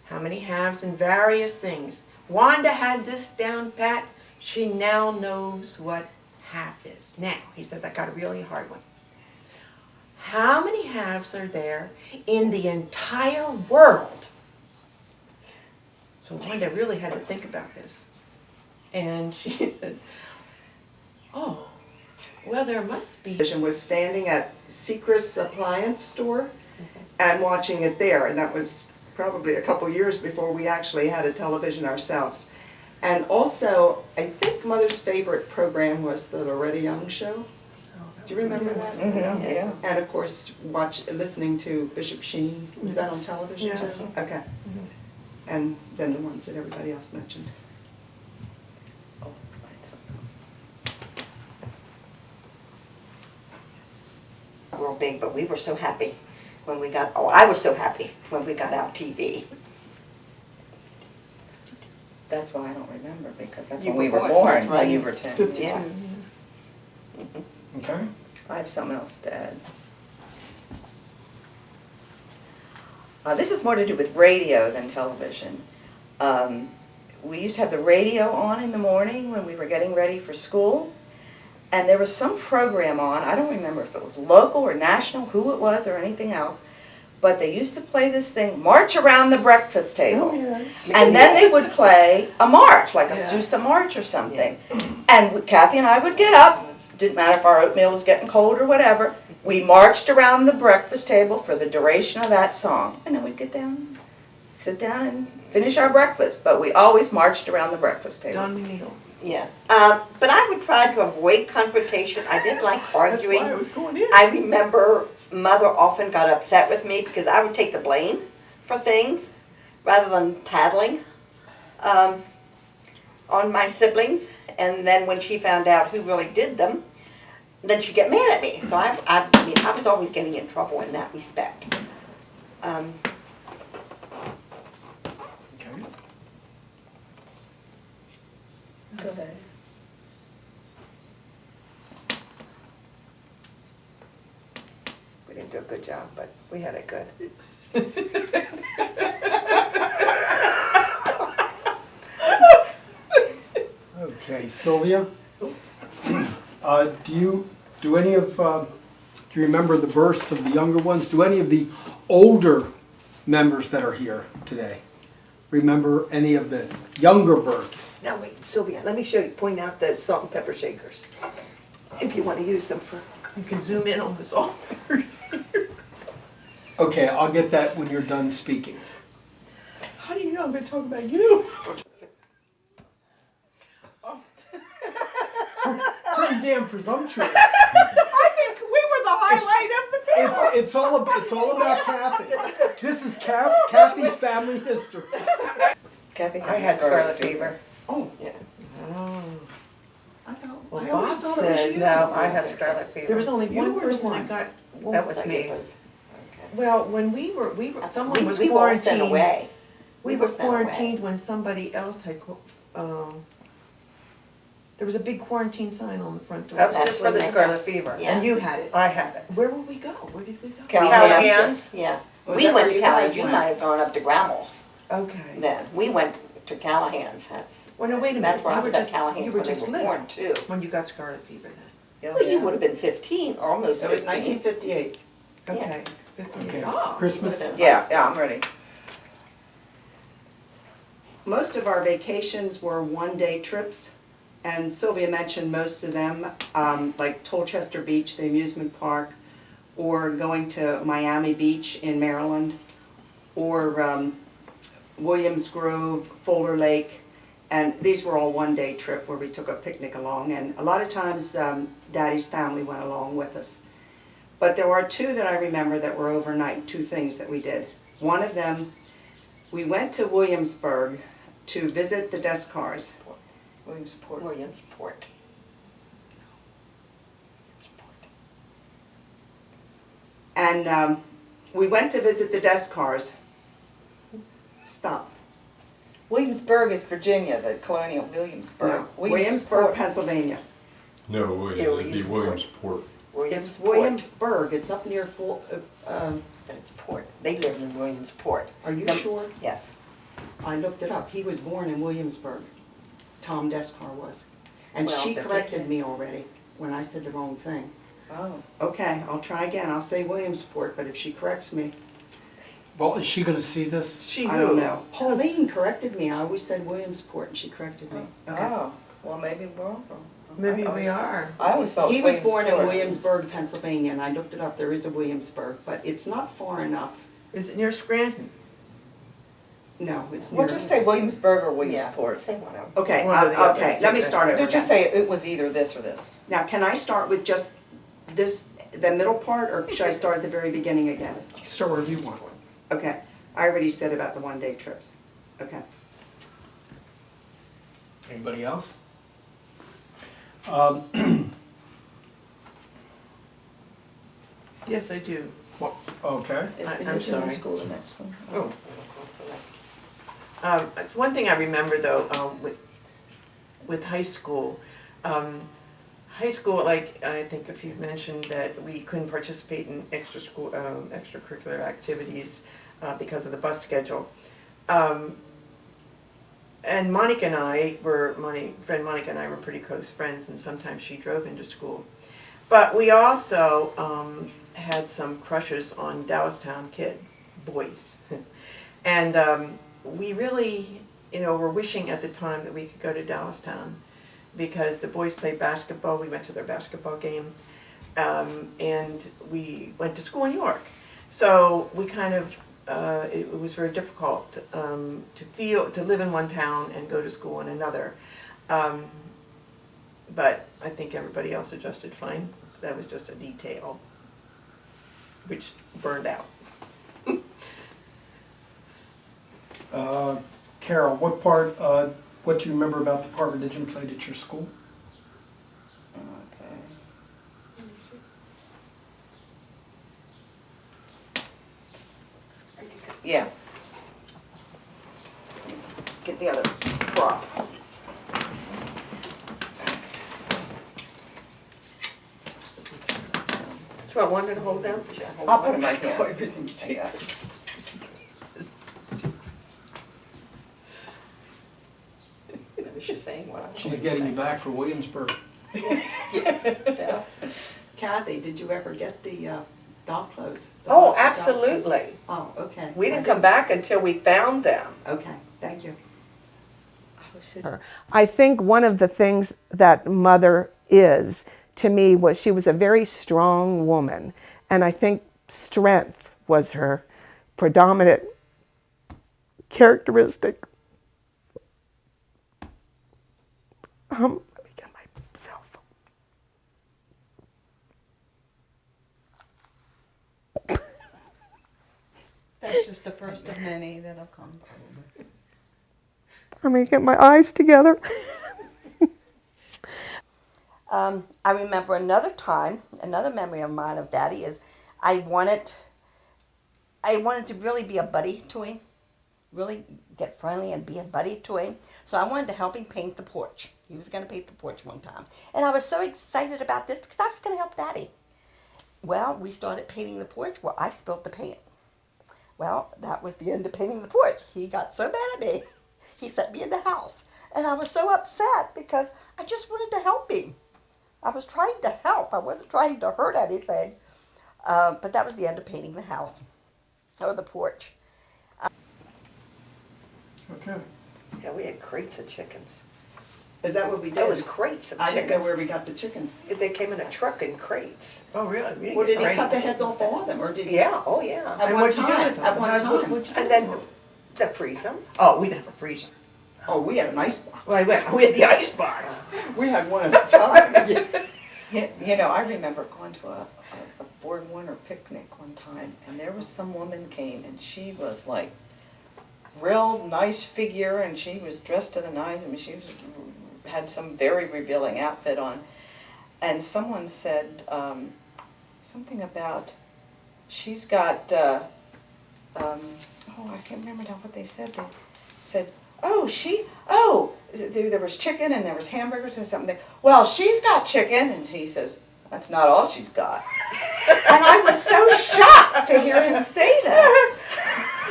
How many halves in various things? Wanda had this down pat. She now knows what half is. Now, he said, I got a really hard one. How many halves are there in the entire world? So Wanda really had to think about this. And she said, oh, well, there must be. Television was standing at Secret's appliance store and watching it there, and that was probably a couple years before we actually had a television ourselves. And also, I think Mother's favorite program was the Loretta Young Show. Do you remember that? Mm-hmm, yeah. And of course, listening to Bishop Sheen. Was that on television Yes. too? Okay. And then the ones that everybody else mentioned. Real big, but we were so happy when we got, I was so happy when we got out TV. That's why I don't remember, because that's You when we were were born, born, that's right. when you were 10. Yeah. Okay. I have something else to add. This is more to do with radio than television. We used to have the radio on in the morning when we were getting ready for school, and there was some program on, I don't remember if it was local or national, who it was or anything else, but they used to play this thing, March Around the Breakfast Table. And then they would play a march, like a Sousa march or something. And Kathy and I would get up, didn't matter if our oatmeal was getting cold or whatever, we marched around the breakfast table for the duration of that song. And then we'd get down, sit down and finish our breakfast. But we always marched around the breakfast table. Don Neal. Yeah. But I would try to avoid confrontation. I didn't like arguing. That's why I was going in. I remember Mother often got upset with me because I would take the blame for things rather than tattling on my siblings. And then when she found out who really did them, then she'd get mad at me. So I mean, I was always getting in trouble in that respect. Okay. Go ahead. We didn't do a good job, but we had it good. Okay, Sylvia. Do you remember the births of the younger ones? Do any of the older members that are here today remember any of the younger births? Now wait, Sylvia, let me show you, point out the salt and pepper shakers. If you want to use them for, you can zoom in on the salt and pepper shakers. Okay, I'll get that when you're done speaking. How do you know I'm going to talk about you? Pretty damn presumptuous. I think we were the highlight of the paper. It's all about Kathy. This is Kathy's family history. Kathy I had scarlet fever. Oh, Yeah. I thought, Well, I Bob always thought it was said, you. No, I had scarlet fever. There was only You one were person one. that got. That was me. Well, when we were, someone was we were all sent quarantined. away. We We were were sent away. quarantined when somebody else had, there was a big quarantine sign on the front door. That was That's just for when the they- scarlet fever. Yeah. And you had it. I had it. Where would we go? Where did we go? Callahan's. Yeah. Was We that went where to you guys Callahan's. You went? might have gone up to Grammel's Okay. then. We went to Callahan's. Well, no, wait a minute. That's where I You was were at just- Callahan's You were when they just were little born too. when you got scarlet fever then. Well, you would have been 15, or almost It was 15. 1958. Okay. 58. Okay. Oh. Christmas. Yeah, I'm ready. Most of our vacations were one-day trips, and Sylvia mentioned most of them, like Tolchester Beach, the amusement park, or going to Miami Beach in Maryland, or Williams Grove, Fuller Lake, And these were all one-day trip where we took a picnic along, and a lot of times Daddy's family went along with us. But there are two that I remember that were overnight, two things that we did. One of them, we went to Williamsburg to visit the Descars. Williamsport. Williamsport. And we went to visit the Descars. Stop. Williamsburg is Virginia, the colonial Williamsburg. No, Williamsburg, Pennsylvania. No, it'd be Williamsport. It's Williamsburg. It's up near But it's port. They lived in Williamsport. Are you sure? Yes. I looked it up. He was born in Williamsburg. Tom Descar was. And Well, she but corrected me already when I said the wrong thing. Oh. Okay, I'll try again. I'll say Williamsport, but if she corrects me, Well, is she gonna see this? She I knew. don't know. Pauline corrected me. I always said Williamsport, and she corrected me. Oh, well, maybe we're all wrong. Maybe I we always- are. I always thought He it was born in Williamsport. Williamsburg, Pennsylvania, and I looked it up. There is a Williamsburg, but it's not far enough. Is it near Scranton? No, it's near. Well, just say Williamsburg or Yeah. Williamsport. Say one of them. Okay, One or the other. okay, let me start over Just again. say it was either this or this. Now, can I start with just this, the middle part, or should I start at the very beginning again? Start wherever you want. Okay, I already said about the one-day trips. Okay. Anybody else? Yes, I do. Okay. I'm sorry. School, the next one. Oh. One thing I remember though, with high school, like I think if you mentioned that we couldn't participate in extracurricular activities because of the bus schedule. And Monica and I were, my friend Monica and I were pretty close friends, and sometimes she drove into school. But we also had some crushes on Dallastown boys. And we really, were wishing at the time that we could go to Dallastown because the boys played basketball. We went to their basketball games, and we went to school in York. So we kind of, it was very difficult to live in one town and go to school in another. But I think everybody else adjusted fine. That was just a detail, which burned out. Carol, what do you remember about the part religion played at your school? Okay. Yeah. Get the other prop. So I wanted to hold down. I'll put my everything's Yes. I was just saying what I was She's going to getting say. you back for Williamsburg. Yeah. Kathy, did you ever get the dock clothes? The Oh, box of dock clothes? absolutely. Oh, okay. We didn't come back until we found them. Okay, thank you. I think one of the things that Mother is to me was she was a very strong woman, and I think strength was her predominant characteristic. Let me get myself. That's just the first of many that have come. Let me get my eyes together. I remember another time, another memory of mine of Daddy is I wanted to really be a buddy to him, really get friendly and be a buddy to him. So I wanted to help him paint the porch. He was going to paint the porch one time. And I was so excited about this because I was going to help Daddy. Well, we started painting the porch. Well, I spilled the paint. Well, that was the end of painting the porch. He got so mad at me. He sent me in the house. And I was so upset because I just wanted to help him. I was trying to help. I wasn't trying to hurt anything. But that was the end of painting the house, or the porch. Okay. Yeah, we had crates of chickens. Is that what we did? That was crates of I didn't know chickens. where we got the chickens. They came in a truck in crates. Oh, really? We didn't Well, get did he cut the crates. heads off all of them, or did he? Yeah, oh yeah. At And one what'd you do time, with them? at one How'd- time. what'd you do And then with them? to freeze them. Oh, we didn't have a freezer. Oh, we had an ice box. Well, we had the ice box. We had one at a time. You know, I remember going to a Board Warner picnic one time, and there was some woman came, and she was like real nice figure, and she was dressed to the nines. I mean, she was, had some very revealing outfit on, and someone said something about she's got. Oh, I can't remember now what they said. They said, there was chicken and there was hamburgers and something. Well, she's got chicken, and he says, that's not all she's got. And I was so shocked to hear him say that.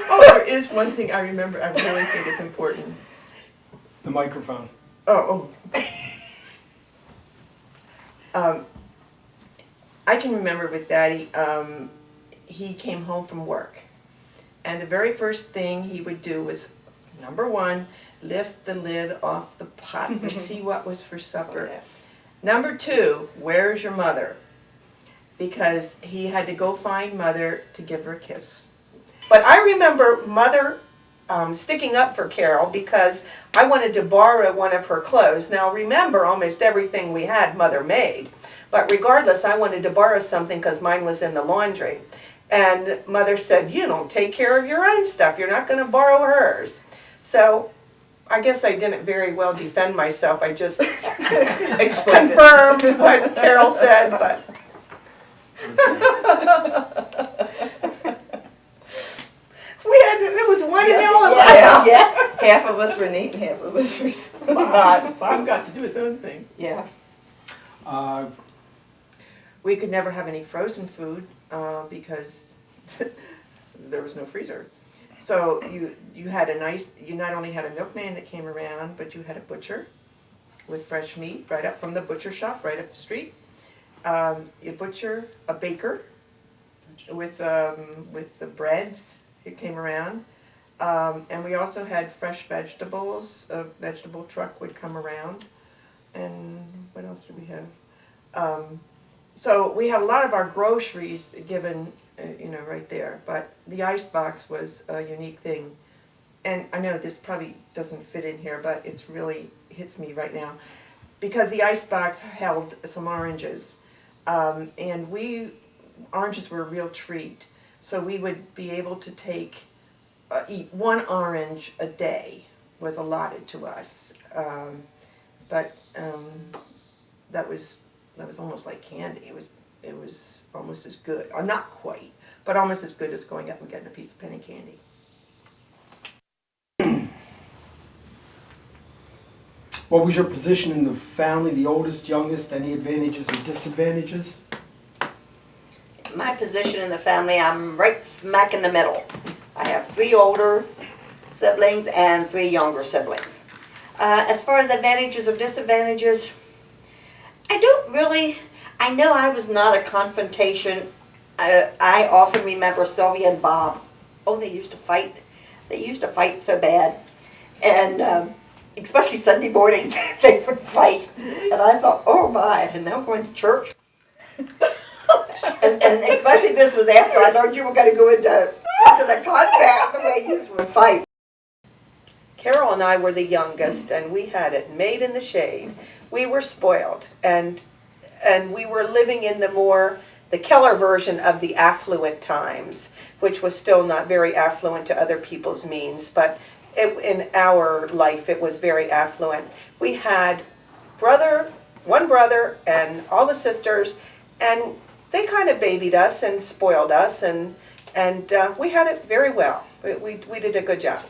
Oh, there is one thing I remember. I really think it's important. The microphone. I can remember with Daddy. He came home from work, and the very first thing he would do was, number one, lift the lid off the pot to see what was for supper. Number two, where's your mother? Because he had to go find Mother to give her a kiss. But I remember Mother sticking up for Carol because I wanted to borrow one of her clothes. Now remember, almost everything we had Mother made. But regardless, I wanted to borrow something because mine was in the laundry. And Mother said, you don't take care of your own stuff. You're not going to borrow hers. So I guess I didn't very well defend myself. I just confirmed what Carol said. But it was one in all of us. Yeah. Half of us were neat and half of us were not. Bob got to do his own thing. Yeah. We could never have any frozen food because there was no freezer. So you had you not only had a milkman that came around, but you had a butcher with fresh meat right up from the butcher shop right up the street. A butcher, a baker with the breads that came around. And we also had fresh vegetables. A vegetable truck would come around. And what else did we have? So we had a lot of our groceries given, right there. But the ice box was a unique thing. And I know this probably doesn't fit in here, but it's really hits me right now. Because the ice box held some oranges. And oranges were a real treat. So we would be able to eat one orange a day was allotted to us. But that was almost like candy. It was almost as good, or not quite, but almost as good as going up and getting a piece of penny candy. What was your position in the family, the oldest, youngest, any advantages or disadvantages? My position in the family, I'm right smack in the middle. I have 3 older siblings and 3 younger siblings. As far as advantages or disadvantages, I know I was not a confrontation. I often remember Sylvia and Bob. Oh, they used to fight. They used to fight so bad. And especially Sunday mornings, they would fight. And I thought, oh my, and now going to church. and especially this was after I learned you were going to go into the convent, the way you would fight. Carol and I were the youngest, and we had it made in the shade. We were spoiled, and we were living in the Keller version of the affluent times, which was still not very affluent to other people's means, but in our life it was very affluent. We had one brother and all the sisters, and they kind of babied us and spoiled us, and we had it very well. We did a good job.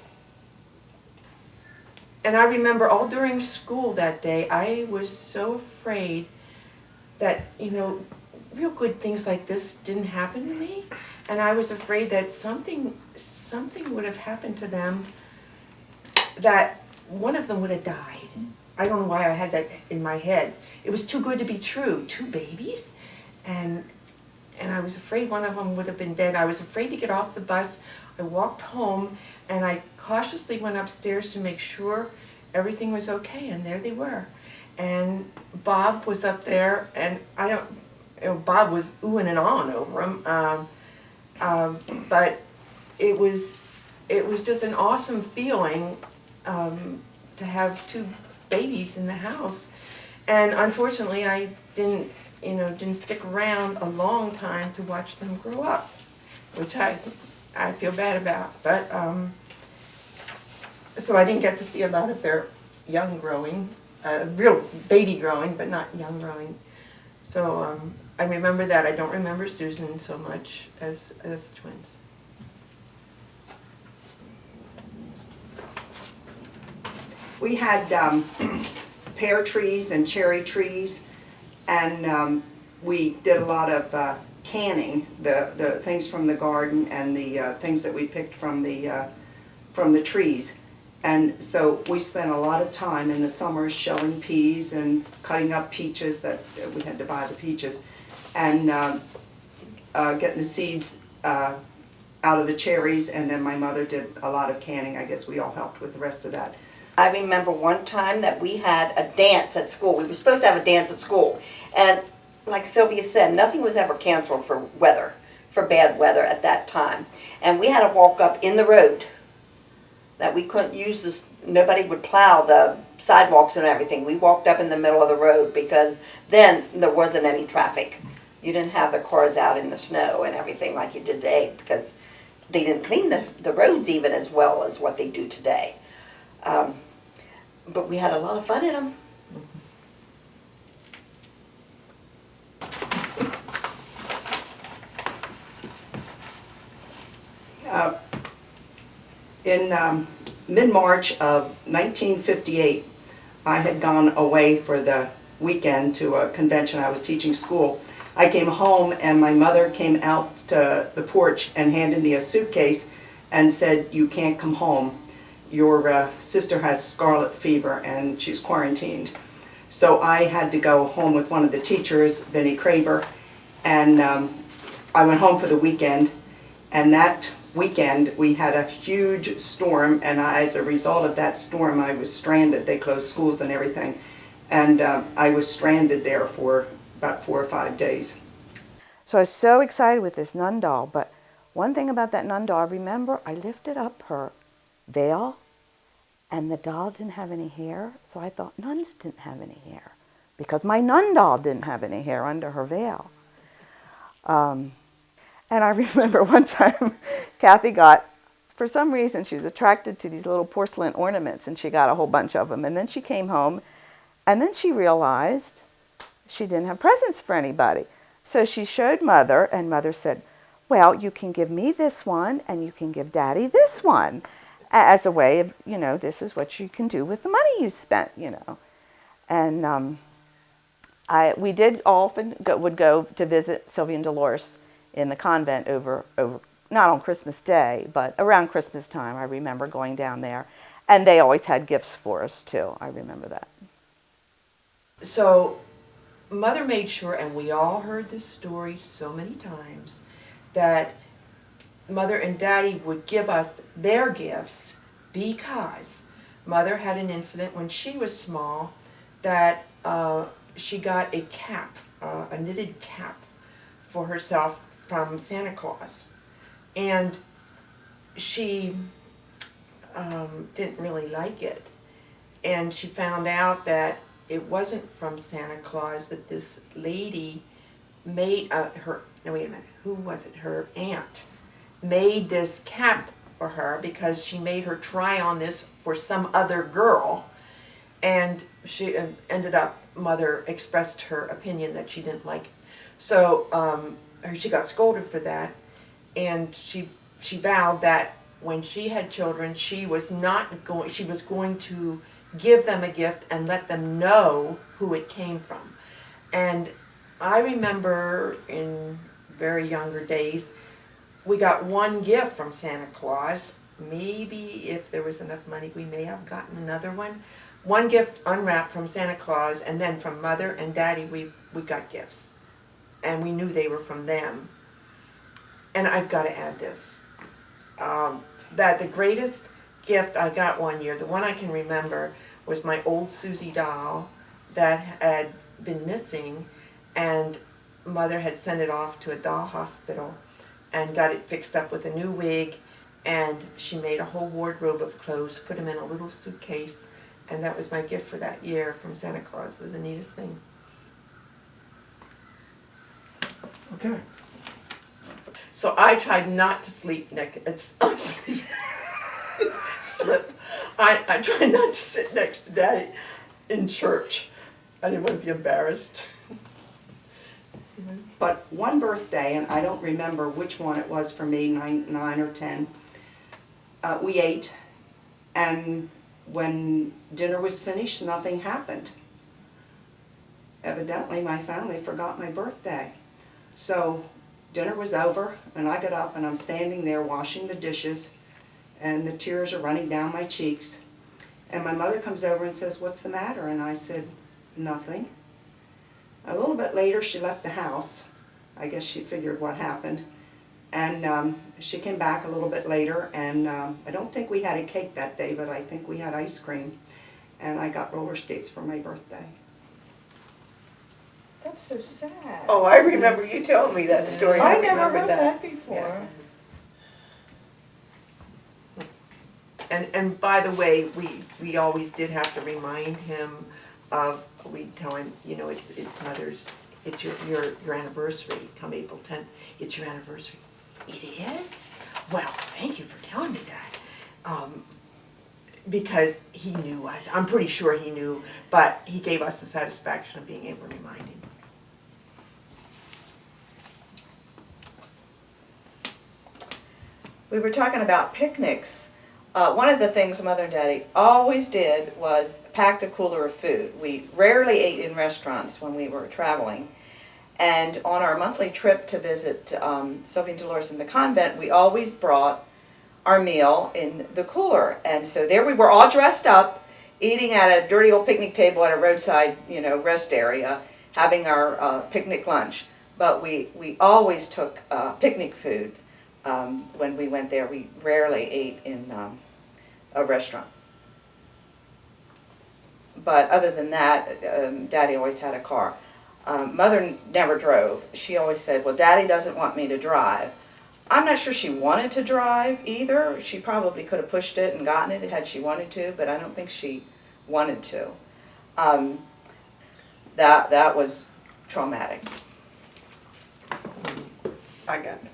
And I remember all during school that day, I was so afraid that, real good things like this didn't happen to me. And I was afraid that something would have happened to them, that one of them would have died. I don't know why I had that in my head. It was too good to be true. 2 babies? And I was afraid one of them would have been dead. I was afraid to get off the bus. I walked home, and I cautiously went upstairs to make sure everything was okay, and there they were. And Bob was up there, and Bob was oohing and ahhing over him. But it was just an awesome feeling to to have two babies in the house. And unfortunately, I didn't stick around a long time to watch them grow up, which I feel bad about. But so I didn't get to see a lot of their young growing, real baby growing, but not young growing. So I remember that. I don't remember Susan so much as twins. We had pear trees and cherry trees, and we did a lot of canning, the things from the garden and the things that we picked from the trees. And so we spent a lot of time in the summers shelling peas and cutting up peaches, that we had to buy the peaches, and getting the seeds out of the cherries, and then my mother did a lot of canning. I guess we all helped with the rest of that. I remember one time that we had a dance at school. We were supposed to have a dance at school. And like Sylvia said, nothing was ever canceled for weather, for bad weather at that time. And we had to walk up in the road, that we couldn't use this, nobody would plow the sidewalks and everything. We walked up in the middle of the road because then there wasn't any traffic. You didn't have the cars out in the snow and everything like you did today, because they didn't clean the roads even as well as what they do today. But we had a lot of fun in them. In mid-March of 1958, I had gone away for the weekend to a convention. I was teaching school. I came home and my mother came out to the porch and handed me a suitcase and said, "You can't come home. Your sister has scarlet fever and she's quarantined." So I had to go home with one of the teachers, Benny Kraber, and I went home for the weekend. And that weekend we had a huge storm, and as a result of that storm I was stranded. They closed schools and everything, and I was stranded there for about 4 or 5 days. So I was so excited with this nun doll, but one thing about that nun doll, I remember I lifted up her veil, and the doll didn't have any hair, so I thought nuns didn't have any hair, because my nun doll didn't have any hair under her veil. And I remember one time Kathy got, for some reason, she was attracted to these little porcelain ornaments, and she got a whole bunch of them. And then she came home, and then she realized she didn't have presents for anybody. So she showed Mother, and Mother said, "Well, you can give me this one, and you can give Daddy this one, as a way of, this is what you can do with the money you spent, And we did often would go to visit Sylvia and Dolores in the convent over not on Christmas Day, but around Christmas time. I remember going down there, and they always had gifts for us too. I remember that. So Mother made sure, and we all heard this story so many times, that Mother and Daddy would give us their gifts, because Mother had an incident when she was small that she got a cap, a knitted cap for herself from Santa Claus. And she didn't really like it. And she found out that it wasn't from Santa Claus, that this lady made her aunt made this cap for her because she made her try on this for some other girl. And she ended up, Mother expressed her opinion that she didn't like it. So she got scolded for that, and she vowed that when she had children, she was going to give them a gift and let them know who it came from. And I remember in very younger days, we got one gift from Santa Claus. Maybe if there was enough money, we may have gotten another one. One gift unwrapped from Santa Claus, and then from Mother and Daddy we got gifts. And we knew they were from them. And I've got to add this, that the greatest gift I got one year, the one I can remember, was my old Susie doll that had been missing, and Mother had sent it off to a doll hospital and got it fixed up with a new wig, and she made a whole wardrobe of clothes, put them in a little suitcase, And that was my gift for that year from Santa Claus. It was the neatest thing. Okay. So I tried not to sleep slip. I tried not to sit next to Daddy in church. I didn't want to be embarrassed. But one birthday, and I don't remember which one it was for me, nine or 10, we ate, and when dinner was finished, nothing happened. Evidently, my family forgot my birthday. So dinner was over, and I got up, and I'm standing there washing the dishes, and the tears are running down my cheeks. And my mother comes over and says, "What's the matter?" And I said, "Nothing." A little bit later, she left the house. I guess she figured what happened. And she came back a little bit later, and I don't think we had a cake that day, but I think we had ice cream. And I got roller skates for my birthday. That's so sad. Oh, I remember you telling me that story. I never remember heard that before. And by the way, we always did have to remind him of, we'd tell him, you know, it's Mother's, it's your anniversary, come April 10th, it's your anniversary. It is? Well, thank you for telling me that. Because he knew, I'm pretty sure he knew, but he gave us the satisfaction of being able to remind him. We were talking about picnics. One of the things Mother and Daddy always did was packed a cooler of food. We rarely ate in restaurants when we were traveling. And on our monthly trip to visit Sylvia and Dolores in the convent, we always brought our meal in the cooler. And so there we were all dressed up, eating at a dirty old picnic table at a roadside, you know, rest area, having our picnic lunch. But we always took picnic food. When we went there, we rarely ate in a restaurant. But other than that, Daddy always had a car. Mother never drove. She always said, well, Daddy doesn't want me to drive. I'm not sure she wanted to drive either. She probably could have pushed it and gotten it had she wanted to, but I don't think she wanted to. That was traumatic. I got it.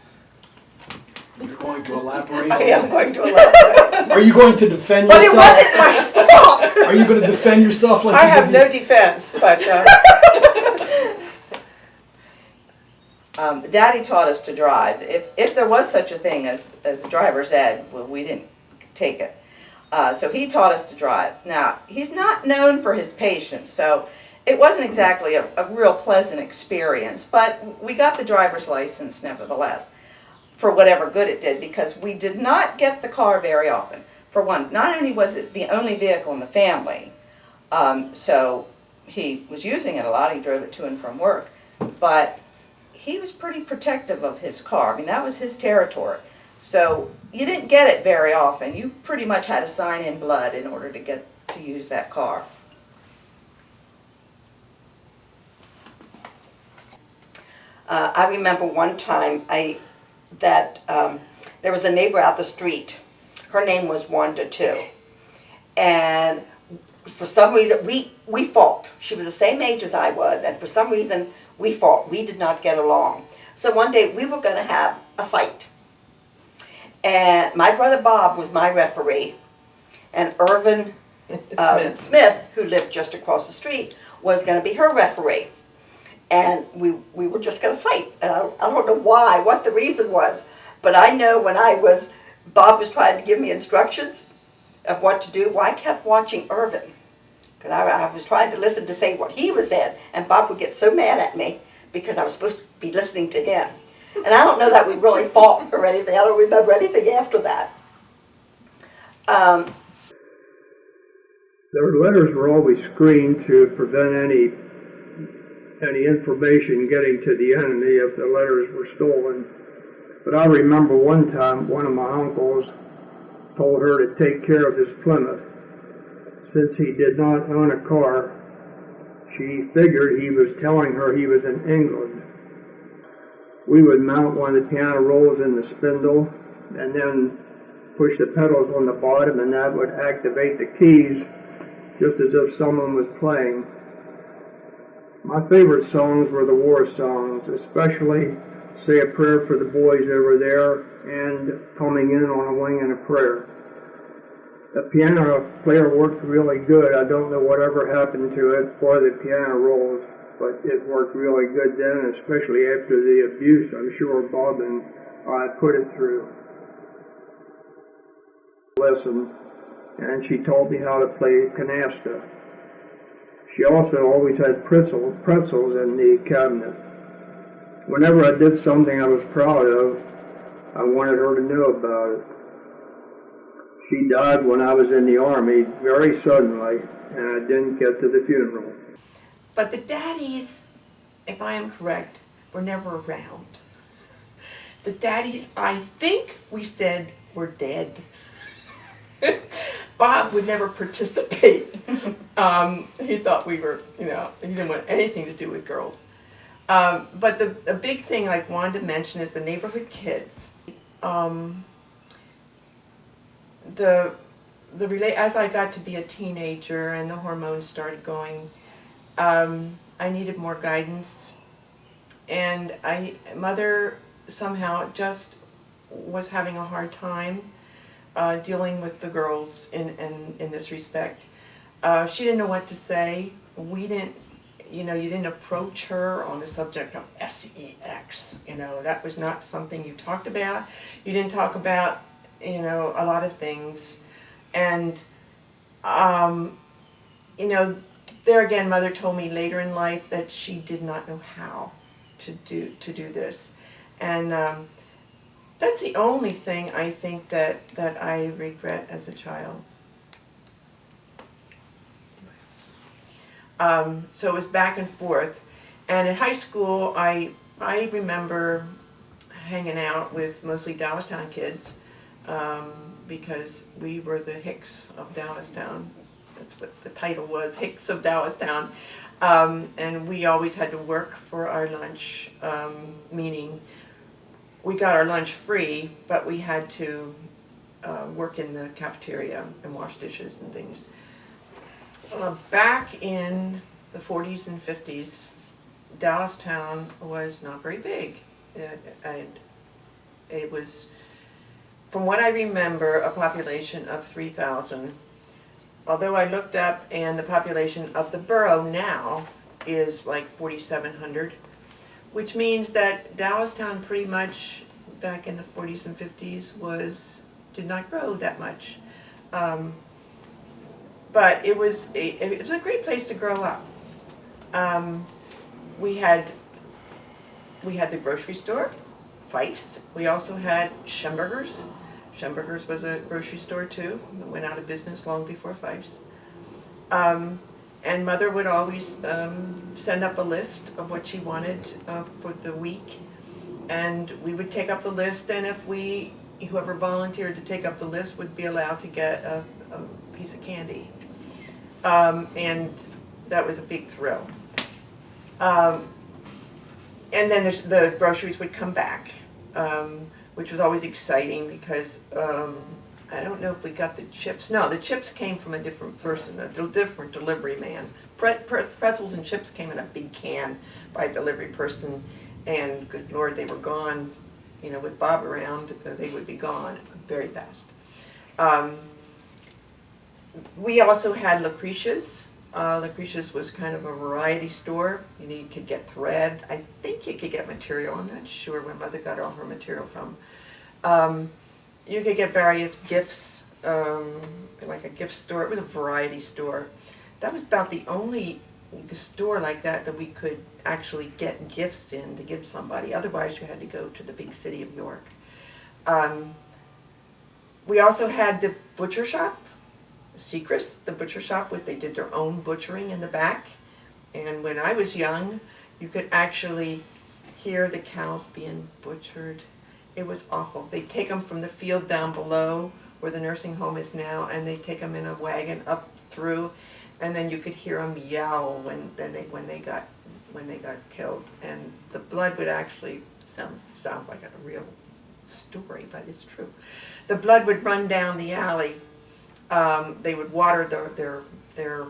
You're going to elaborate? I am going to elaborate. Are you going to defend But yourself? it wasn't my fault. Are you going to defend yourself like I you have did no defense, but Daddy taught us to drive. If there was such a thing as driver's ed, well, we didn't take it. So he taught us to drive. Now, he's not known for his patience, so it wasn't exactly a real pleasant experience, but we got the driver's license nevertheless, for whatever good it did, because we did not get the car very often. For one, not only was it the only vehicle in the family, so he was using it a lot, he drove it to and from work, but he was pretty protective of his car. I mean, that was his territory. So you didn't get it very often. You pretty much had to sign in blood in order to get to use that car. I remember one time there was a neighbor out the street. Her name was Wanda too. And for some reason, we fought. She was the same age as I was, and for some reason, we fought. We did not get along. So one day, we were going to have a fight. And my brother Bob was my referee, and Irvin Smith, who lived just across the street, was going to be her referee. And we were just going to fight. And I don't know why, what the reason was, but I know when Bob was trying to give me instructions of what to do, well, I kept watching Irvin. Because I was trying to listen to say what he was saying, and Bob would get so mad at me because I was supposed to be listening to him. And I don't know that we really fought or anything. I don't remember anything after that. Their letters were always screened to prevent any information getting to the enemy if the letters were stolen. But I remember one time one of my uncles told her to take care of his Plymouth. Since he did not own a car, she figured he was telling her he was in England. We would mount one of the piano rolls in the spindle and then push the pedals on the bottom, and that would activate the keys just as if someone was playing. My favorite songs were the war songs, especially Say a Prayer for the Boys Over There and Coming In on a Wing and a Prayer. The piano player worked really good. I don't know whatever happened to it for the piano rolls, but it worked really good then, especially after the abuse I'm sure Bob and I put it through. Lesson, and she taught me how to play canasta. She also always had pretzels in the cabinet. Whenever I did something I was proud of, I wanted her to know about it. She died when I was in the Army very suddenly, and I didn't get to the funeral. But the daddies, if I am correct, were never around. The daddies, I think we said, were dead. Bob would never participate. He thought we were, he didn't want anything to do with girls. But the big thing I wanted to mention is the neighborhood kids. As I got to be a teenager and the hormones started going, I needed more guidance. And Mother somehow just was having a hard time dealing with the girls in this respect. She didn't know what to say. We didn't, you didn't approach her on the subject of sex. That was not something you talked about. You didn't talk about, a lot of things. And, there again, Mother told me later in life that she did not know how to do this. And that's the only thing I think that I regret as a child. So it was back and forth. And in high school, I remember hanging out with mostly Dallastown kids because we were the Hicks of Dallastown. That's what the title was, Hicks of Dallastown. And we always had to work for our lunch, meaning we got our lunch free, but we had to work in the cafeteria and wash dishes and things. Back in the 40s and 50s, Dallastown was not very big. It was, from what I remember, a population of 3,000. Although I looked up and the population of the borough now is like 4,700, which means that Dallastown pretty much back in the 40s and 50s did not grow that much. But it was a great place to grow up. We had the grocery store, Fife's. We also had Schemberger's. Schemberger's was a grocery store too. It went out of business long before Fife's. And Mother would always send up a list of what she wanted for the week. And we would take up the list, and whoever volunteered to take up the list would be allowed to get a piece of candy. And that was a big thrill. And then the groceries would come back, which was always exciting because I don't know if we got the chips. No, the chips came from a different person, a different delivery man. Pretzels and chips came in a big can by a delivery person, and good Lord, they were gone. With Bob around, they would be gone very fast. We also had Lucretia's. Lucretia's was kind of a variety store. You could get thread. I think you could get material. I'm not sure where Mother got all her material from. You could get various gifts, like a gift store. It was a variety store. That was about the only store like that we could actually get gifts in to give somebody. Otherwise, you had to go to the big city of York. We also had the butcher shop. Secrets, the butcher shop, they did their own butchering in the back. And when I was young, you could actually hear the cows being butchered. It was awful. They'd take them from the field down below where the nursing home is now, and they'd take them in a wagon up through, and then you could hear them yell when they got killed. And the blood would actually sounds like a real story, but it's true. The blood would run down the alley. They would water their their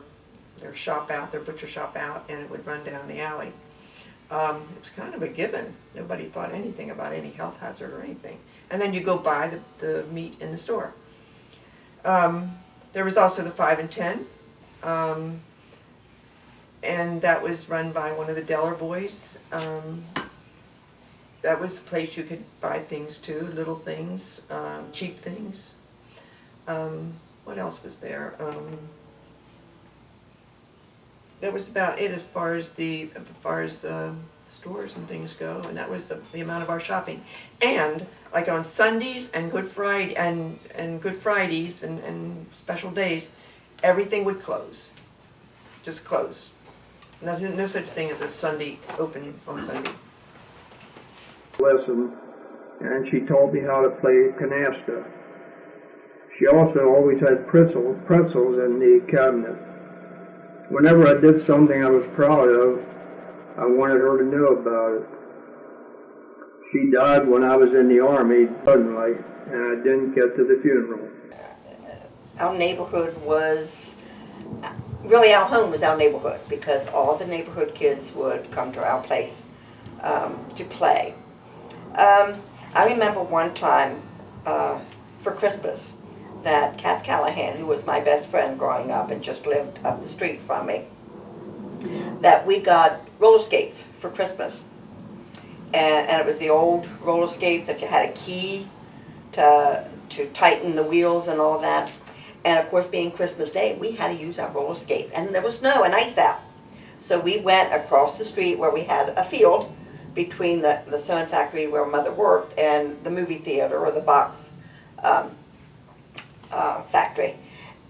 shop out, their butcher shop out, and it would run down the alley. It was kind of a given. Nobody thought anything about any health hazard or anything. And then you go buy the meat in the store. There was also the 5 and 10, and that was run by one of the Deller boys. That was a place you could buy things too, little things, cheap things. What else was there? That was about it as far as stores and things go, and that was the amount of our shopping. And like on Sundays and Good Friday and Good Fridays and special days, everything would close, just close. No such thing as a Sunday open on Sunday. Lesson, and she taught me how to play canasta. She also always had pretzels in the cabinet. Whenever I did something I was proud of, I wanted her to know about it. She died when I was in the Army suddenly, and I didn't get to the funeral. Our neighborhood was, really our home was our neighborhood, because all the neighborhood kids would come to our place to play. I remember one time for Christmas that Cass Callahan, who was my best friend growing up and just lived up the street from me, that we got roller skates for Christmas. And it was the old roller skates that you had a key to tighten the wheels and all that. And of course, being Christmas Day, we had to use our roller skates. And there was snow and ice out. So we went across the street where we had a field between the sewing factory where Mother worked and the movie theater or the box factory.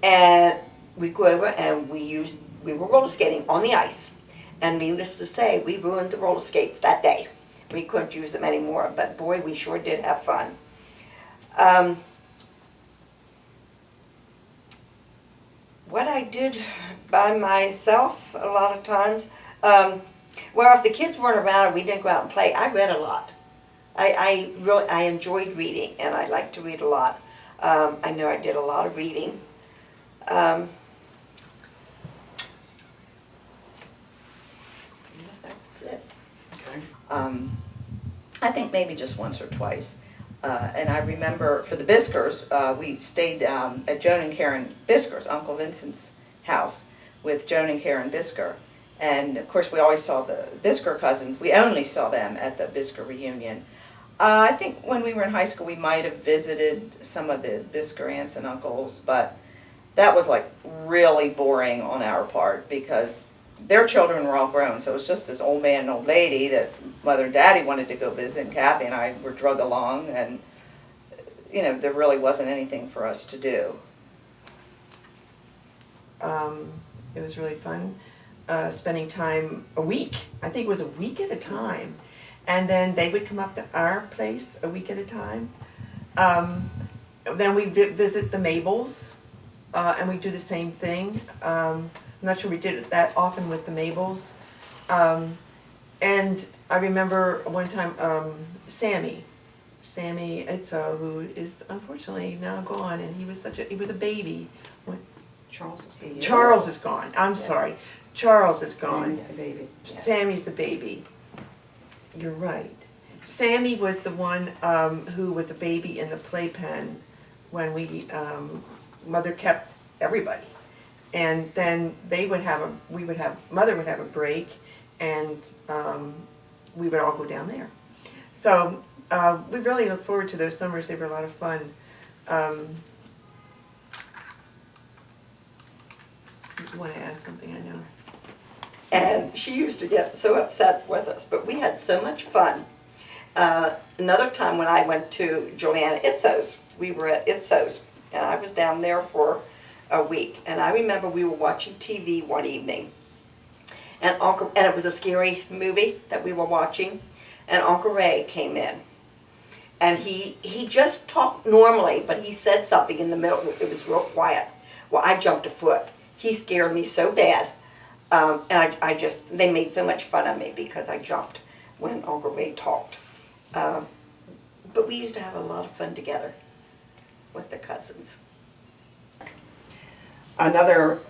And we go over and we were roller skating on the ice. And needless to say, we ruined the roller skates that day. We couldn't use them anymore, but boy, we sure did have fun. What I did by myself a lot of times, well, if the kids weren't around and we didn't go out and play, I read a lot. I enjoyed reading, and I liked to read a lot. I know I did a lot of reading. That's it. Okay. I think maybe just once or twice. And I remember for the Biskers, we stayed at Joan and Karen Biskers, Uncle Vincent's house, with Joan and Karen Bisker. And of course we always saw the Bisker cousins. We only saw them at the Bisker reunion. I think when we were in high school we might have visited some of the Bisker aunts and uncles, but that was like really boring on our part because their children were all grown, so it was just this old man and old lady that Mother and Daddy wanted to go visit, and Kathy and I were drug along, and you know, there really wasn't anything for us to do. It was really fun spending time a week. I think it was a week at a time. And then they would come up to our place a week at a time. Then we visit the Mabels, and we do the same thing. I'm not sure we did it that often with the Mabels. And I remember one time Sammy Itzo, who is unfortunately now gone, and he was a baby. Charles is gone. I'm sorry. Charles is gone. Sammy's the baby. Yeah. Sammy's the baby. You're right. Sammy was the one who was a baby in the playpen when we Mother kept everybody, and then Mother would have a break, and we would all go down there. So we really look forward to those summers. They were a lot of fun. You want to add something? I know. And she used to get so upset with us, but we had so much fun. Another time when I went to Juliana Itzo's, we were at Itzo's, and I was down there for a week. And I remember we were watching TV one evening, and it was a scary movie that we were watching, and Uncle Ray came in. And he just talked normally, but he said something in the middle. It was real quiet. Well, I jumped a foot. He scared me so bad. And they made so much fun of me because I jumped when Uncle Ray talked. But we used to have a lot of fun together with the cousins. Another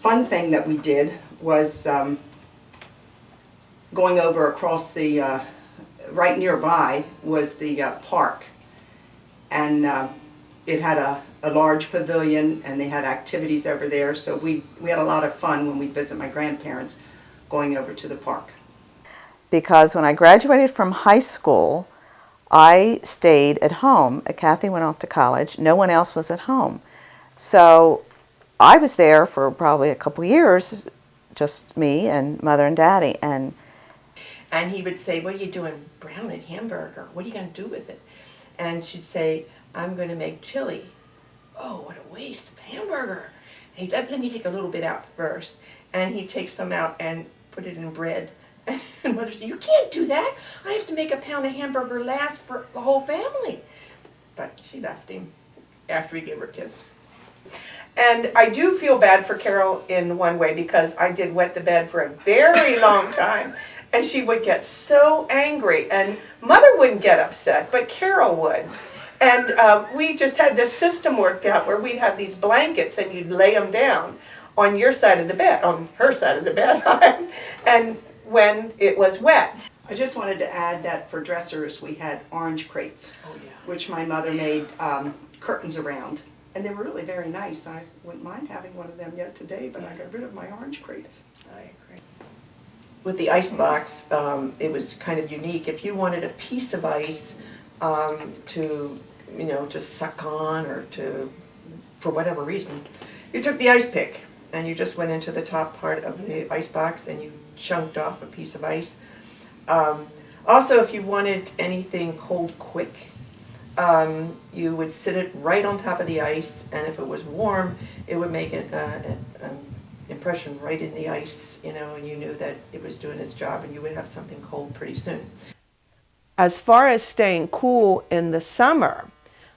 fun thing that we did was going over across the, right nearby was the park. And it had a large pavilion and they had activities over there. So we had a lot of fun when we'd visit my grandparents going over to the park. Because when I graduated from high school, I stayed at home. Kathy went off to college. No one else was at home. So I was there for probably a couple years, just me and Mother and Daddy. And he would say, "What are you doing? Brown and hamburger. What are you going to do with it?" And she'd say, "I'm going to make chili." "Oh, what a waste of hamburger." Hey, let me take a little bit out first. And he'd take some out and put it in bread. And Mother said, "You can't do that. I have to make a pound of hamburger last for the whole family." But she left him after he gave her a kiss. And I do feel bad for Carol in one way, because I did wet the bed for a very long time. And she would get so angry. And Mother wouldn't get upset, but Carol would. And we just had this system worked out where we'd have these blankets and you'd lay them down on your side of the bed, on her side of the bed, and when it was wet. I just wanted to add that for dressers we had orange crates, which my mother made curtains around. And they were really very nice. I wouldn't mind having one of them yet today, but I got rid of my orange crates. I agree. With the ice box, it was kind of unique. If you wanted a piece of ice to, just suck on or for whatever reason, you took the ice pick and you just went into the top part of the ice box and you chunked off a piece of ice. Also, if you wanted anything cold quick, you would sit it right on top of the ice, and if it was warm, it would make an impression right in the ice, and you knew that it was doing its job, and you would have something cold pretty soon. As far as staying cool in the summer,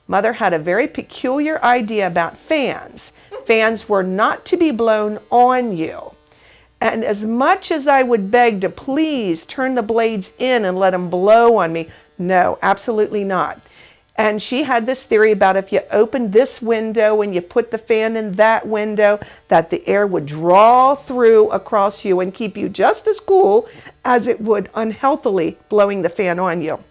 Mother had a very peculiar idea about fans. Fans were not to be blown on you. And as much as I would beg to please turn the blades in and let them blow on me, no, absolutely not. And she had this theory about if you opened this window and you put the fan in that window, that the air would draw through across you and keep you just as cool as it would unhealthily blowing the fan on you.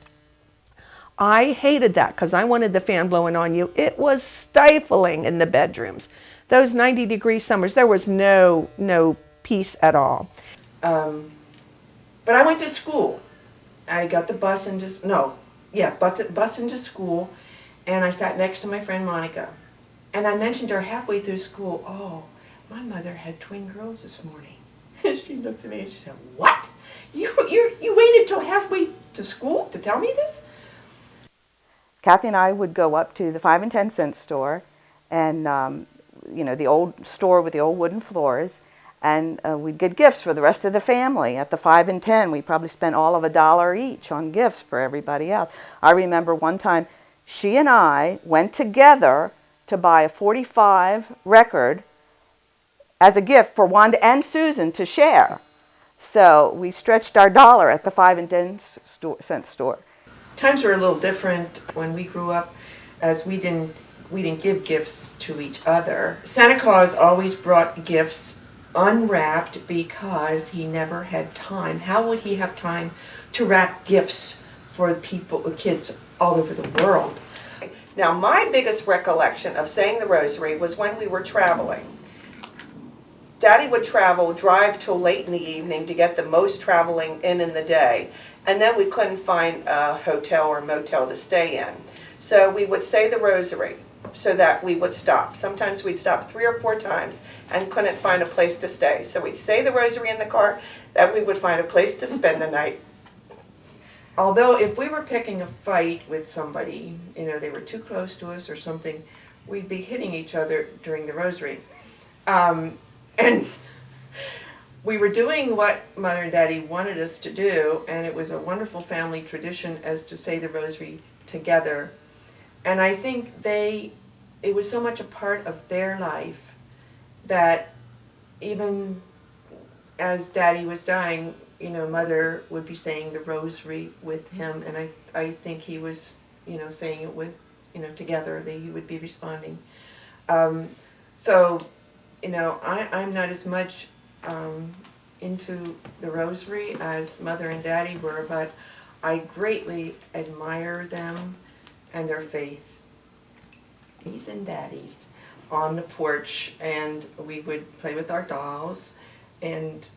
I hated that because I wanted the fan blowing on you. It was stifling in the bedrooms. Those 90-degree summers, there was no peace at all. But I went to school. I got the bus into school, and I sat next to my friend Monica. And I mentioned to her halfway through school, "Oh, my mother had twin girls this morning." And she looked at me and she said, "What? You waited till halfway to school to tell me this?" Kathy and I would go up to the 5 and 10 cent store, and the old store with the old wooden floors, and we'd get gifts for the rest of the family. At the 5 and 10, we probably spent all of $1 each on gifts for everybody else. I remember one time she and I went together to buy a 45 record as a gift for Wanda and Susan to share. So we stretched our dollar at the 5 and 10 cent store. Times were a little different when we grew up, as we didn't give gifts to each other. Santa Claus always brought gifts unwrapped because he never had time. How would he have time to wrap gifts for kids all over the world? Now, my biggest recollection of saying the rosary was when we were traveling. Daddy would drive till late in the evening to get the most traveling in the day, and then we couldn't find a hotel or motel to stay in. So we would say the rosary so that we would stop. Sometimes we'd stop 3 or 4 times and couldn't find a place to stay. So we'd say the rosary in the car, that we would find a place to spend the night. Although if we were picking a fight with somebody, they were too close to us or something, we'd be hitting each other during the rosary. And we were doing what Mother and Daddy wanted us to do, and it was a wonderful family tradition as to say the rosary together. And I think it was so much a part of their life that even as Daddy was dying, Mother would be saying the rosary with him, and I think he was, saying it with, together, he would be responding. So I'm not as much into the rosary as Mother and Daddy were, but I greatly admire them and their faith. Mommies and daddies on the porch, and we would play with our dolls, and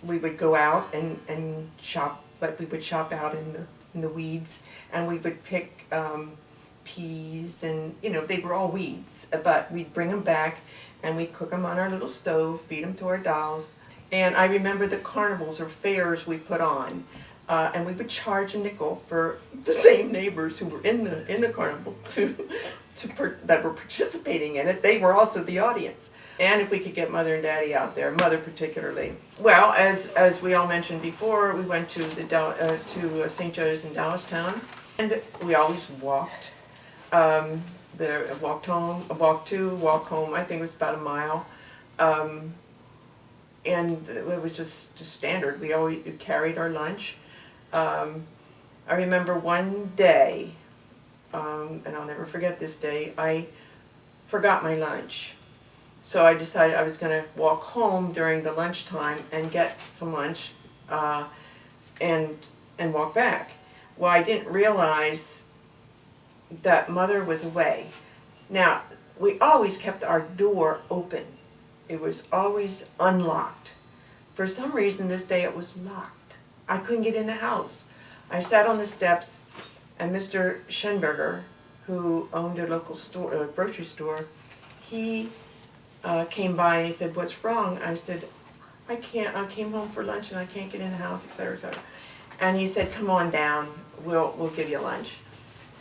we would go out and shop, but we would shop out in the weeds, and we would pick peas, and they were all weeds, but we'd bring them back and we'd cook them on our little stove, feed them to our dolls. And I remember the carnivals or fairs we put on. And we would charge a nickel for the same neighbors who were in the carnival that were participating in it. They were also the audience. And if we could get Mother and Daddy out there, Mother particularly. Well, as we all mentioned before, we went to to St. Joe's in Dallastown, and we always walked. Walked home, walk home. I think it was about a mile. And it was just standard. We always carried our lunch. I remember one day, and I'll never forget this day, I forgot my lunch. So I decided I was going to walk home during the lunchtime and get some lunch and walk back. Well, I didn't realize that Mother was away. Now, we always kept our door open. It was always unlocked. For some reason this day it was locked. I couldn't get in the house. I sat on the steps, and Mr. Schenberger, who owned a local store, a grocery store, he came by and he said, "What's wrong?" I said, I came home for lunch and I can't get in the house, etc., etc. And he said, "Come on down, we'll give you lunch,"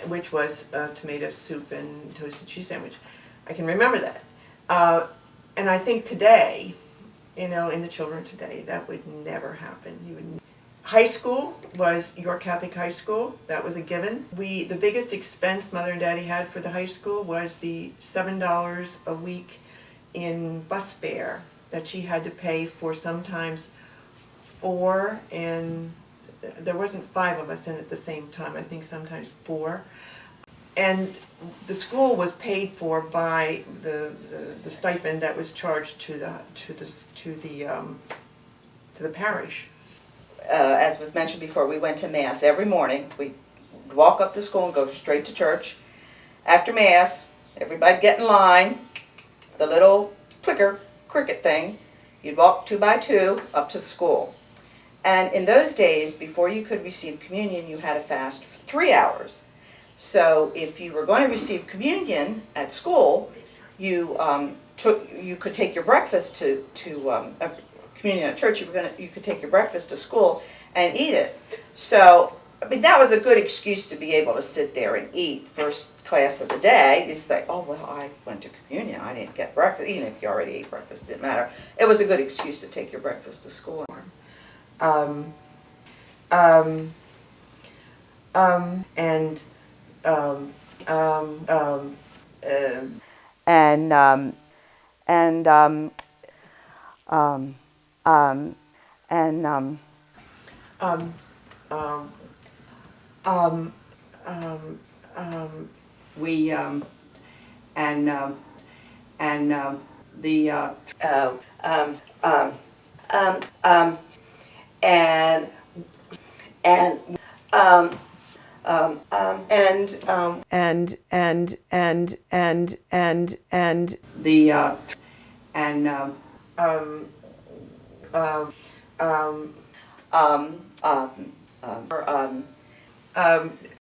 which was tomato soup and toasted cheese sandwich. I can remember that. And I think today, in the children today, that would never happen. High school was York Catholic High School. That was a given. The biggest expense Mother and Daddy had for the high school was the $7 a week in bus fare that she had to pay for sometimes 4, and there wasn't 5 of us in at the same time. I think sometimes 4. And the school was paid for by the stipend that was charged to the parish. As was mentioned before, we went to Mass every morning. We'd walk up to school and go straight to church. After Mass, everybody'd get in line, the little cricket thing. You'd walk 2 by 2 up to the school. And in those days, before you could receive communion, you had to fast for 3 hours. So if you were going to receive communion at school, you could take your breakfast to communion at church. You could take your breakfast to school and eat it. So I mean, that was a good excuse to be able to sit there and eat first class of the day. You just like, oh well, I went to communion. I didn't get breakfast, even if you already ate breakfast. It didn't matter. It was a good excuse to take your breakfast to school.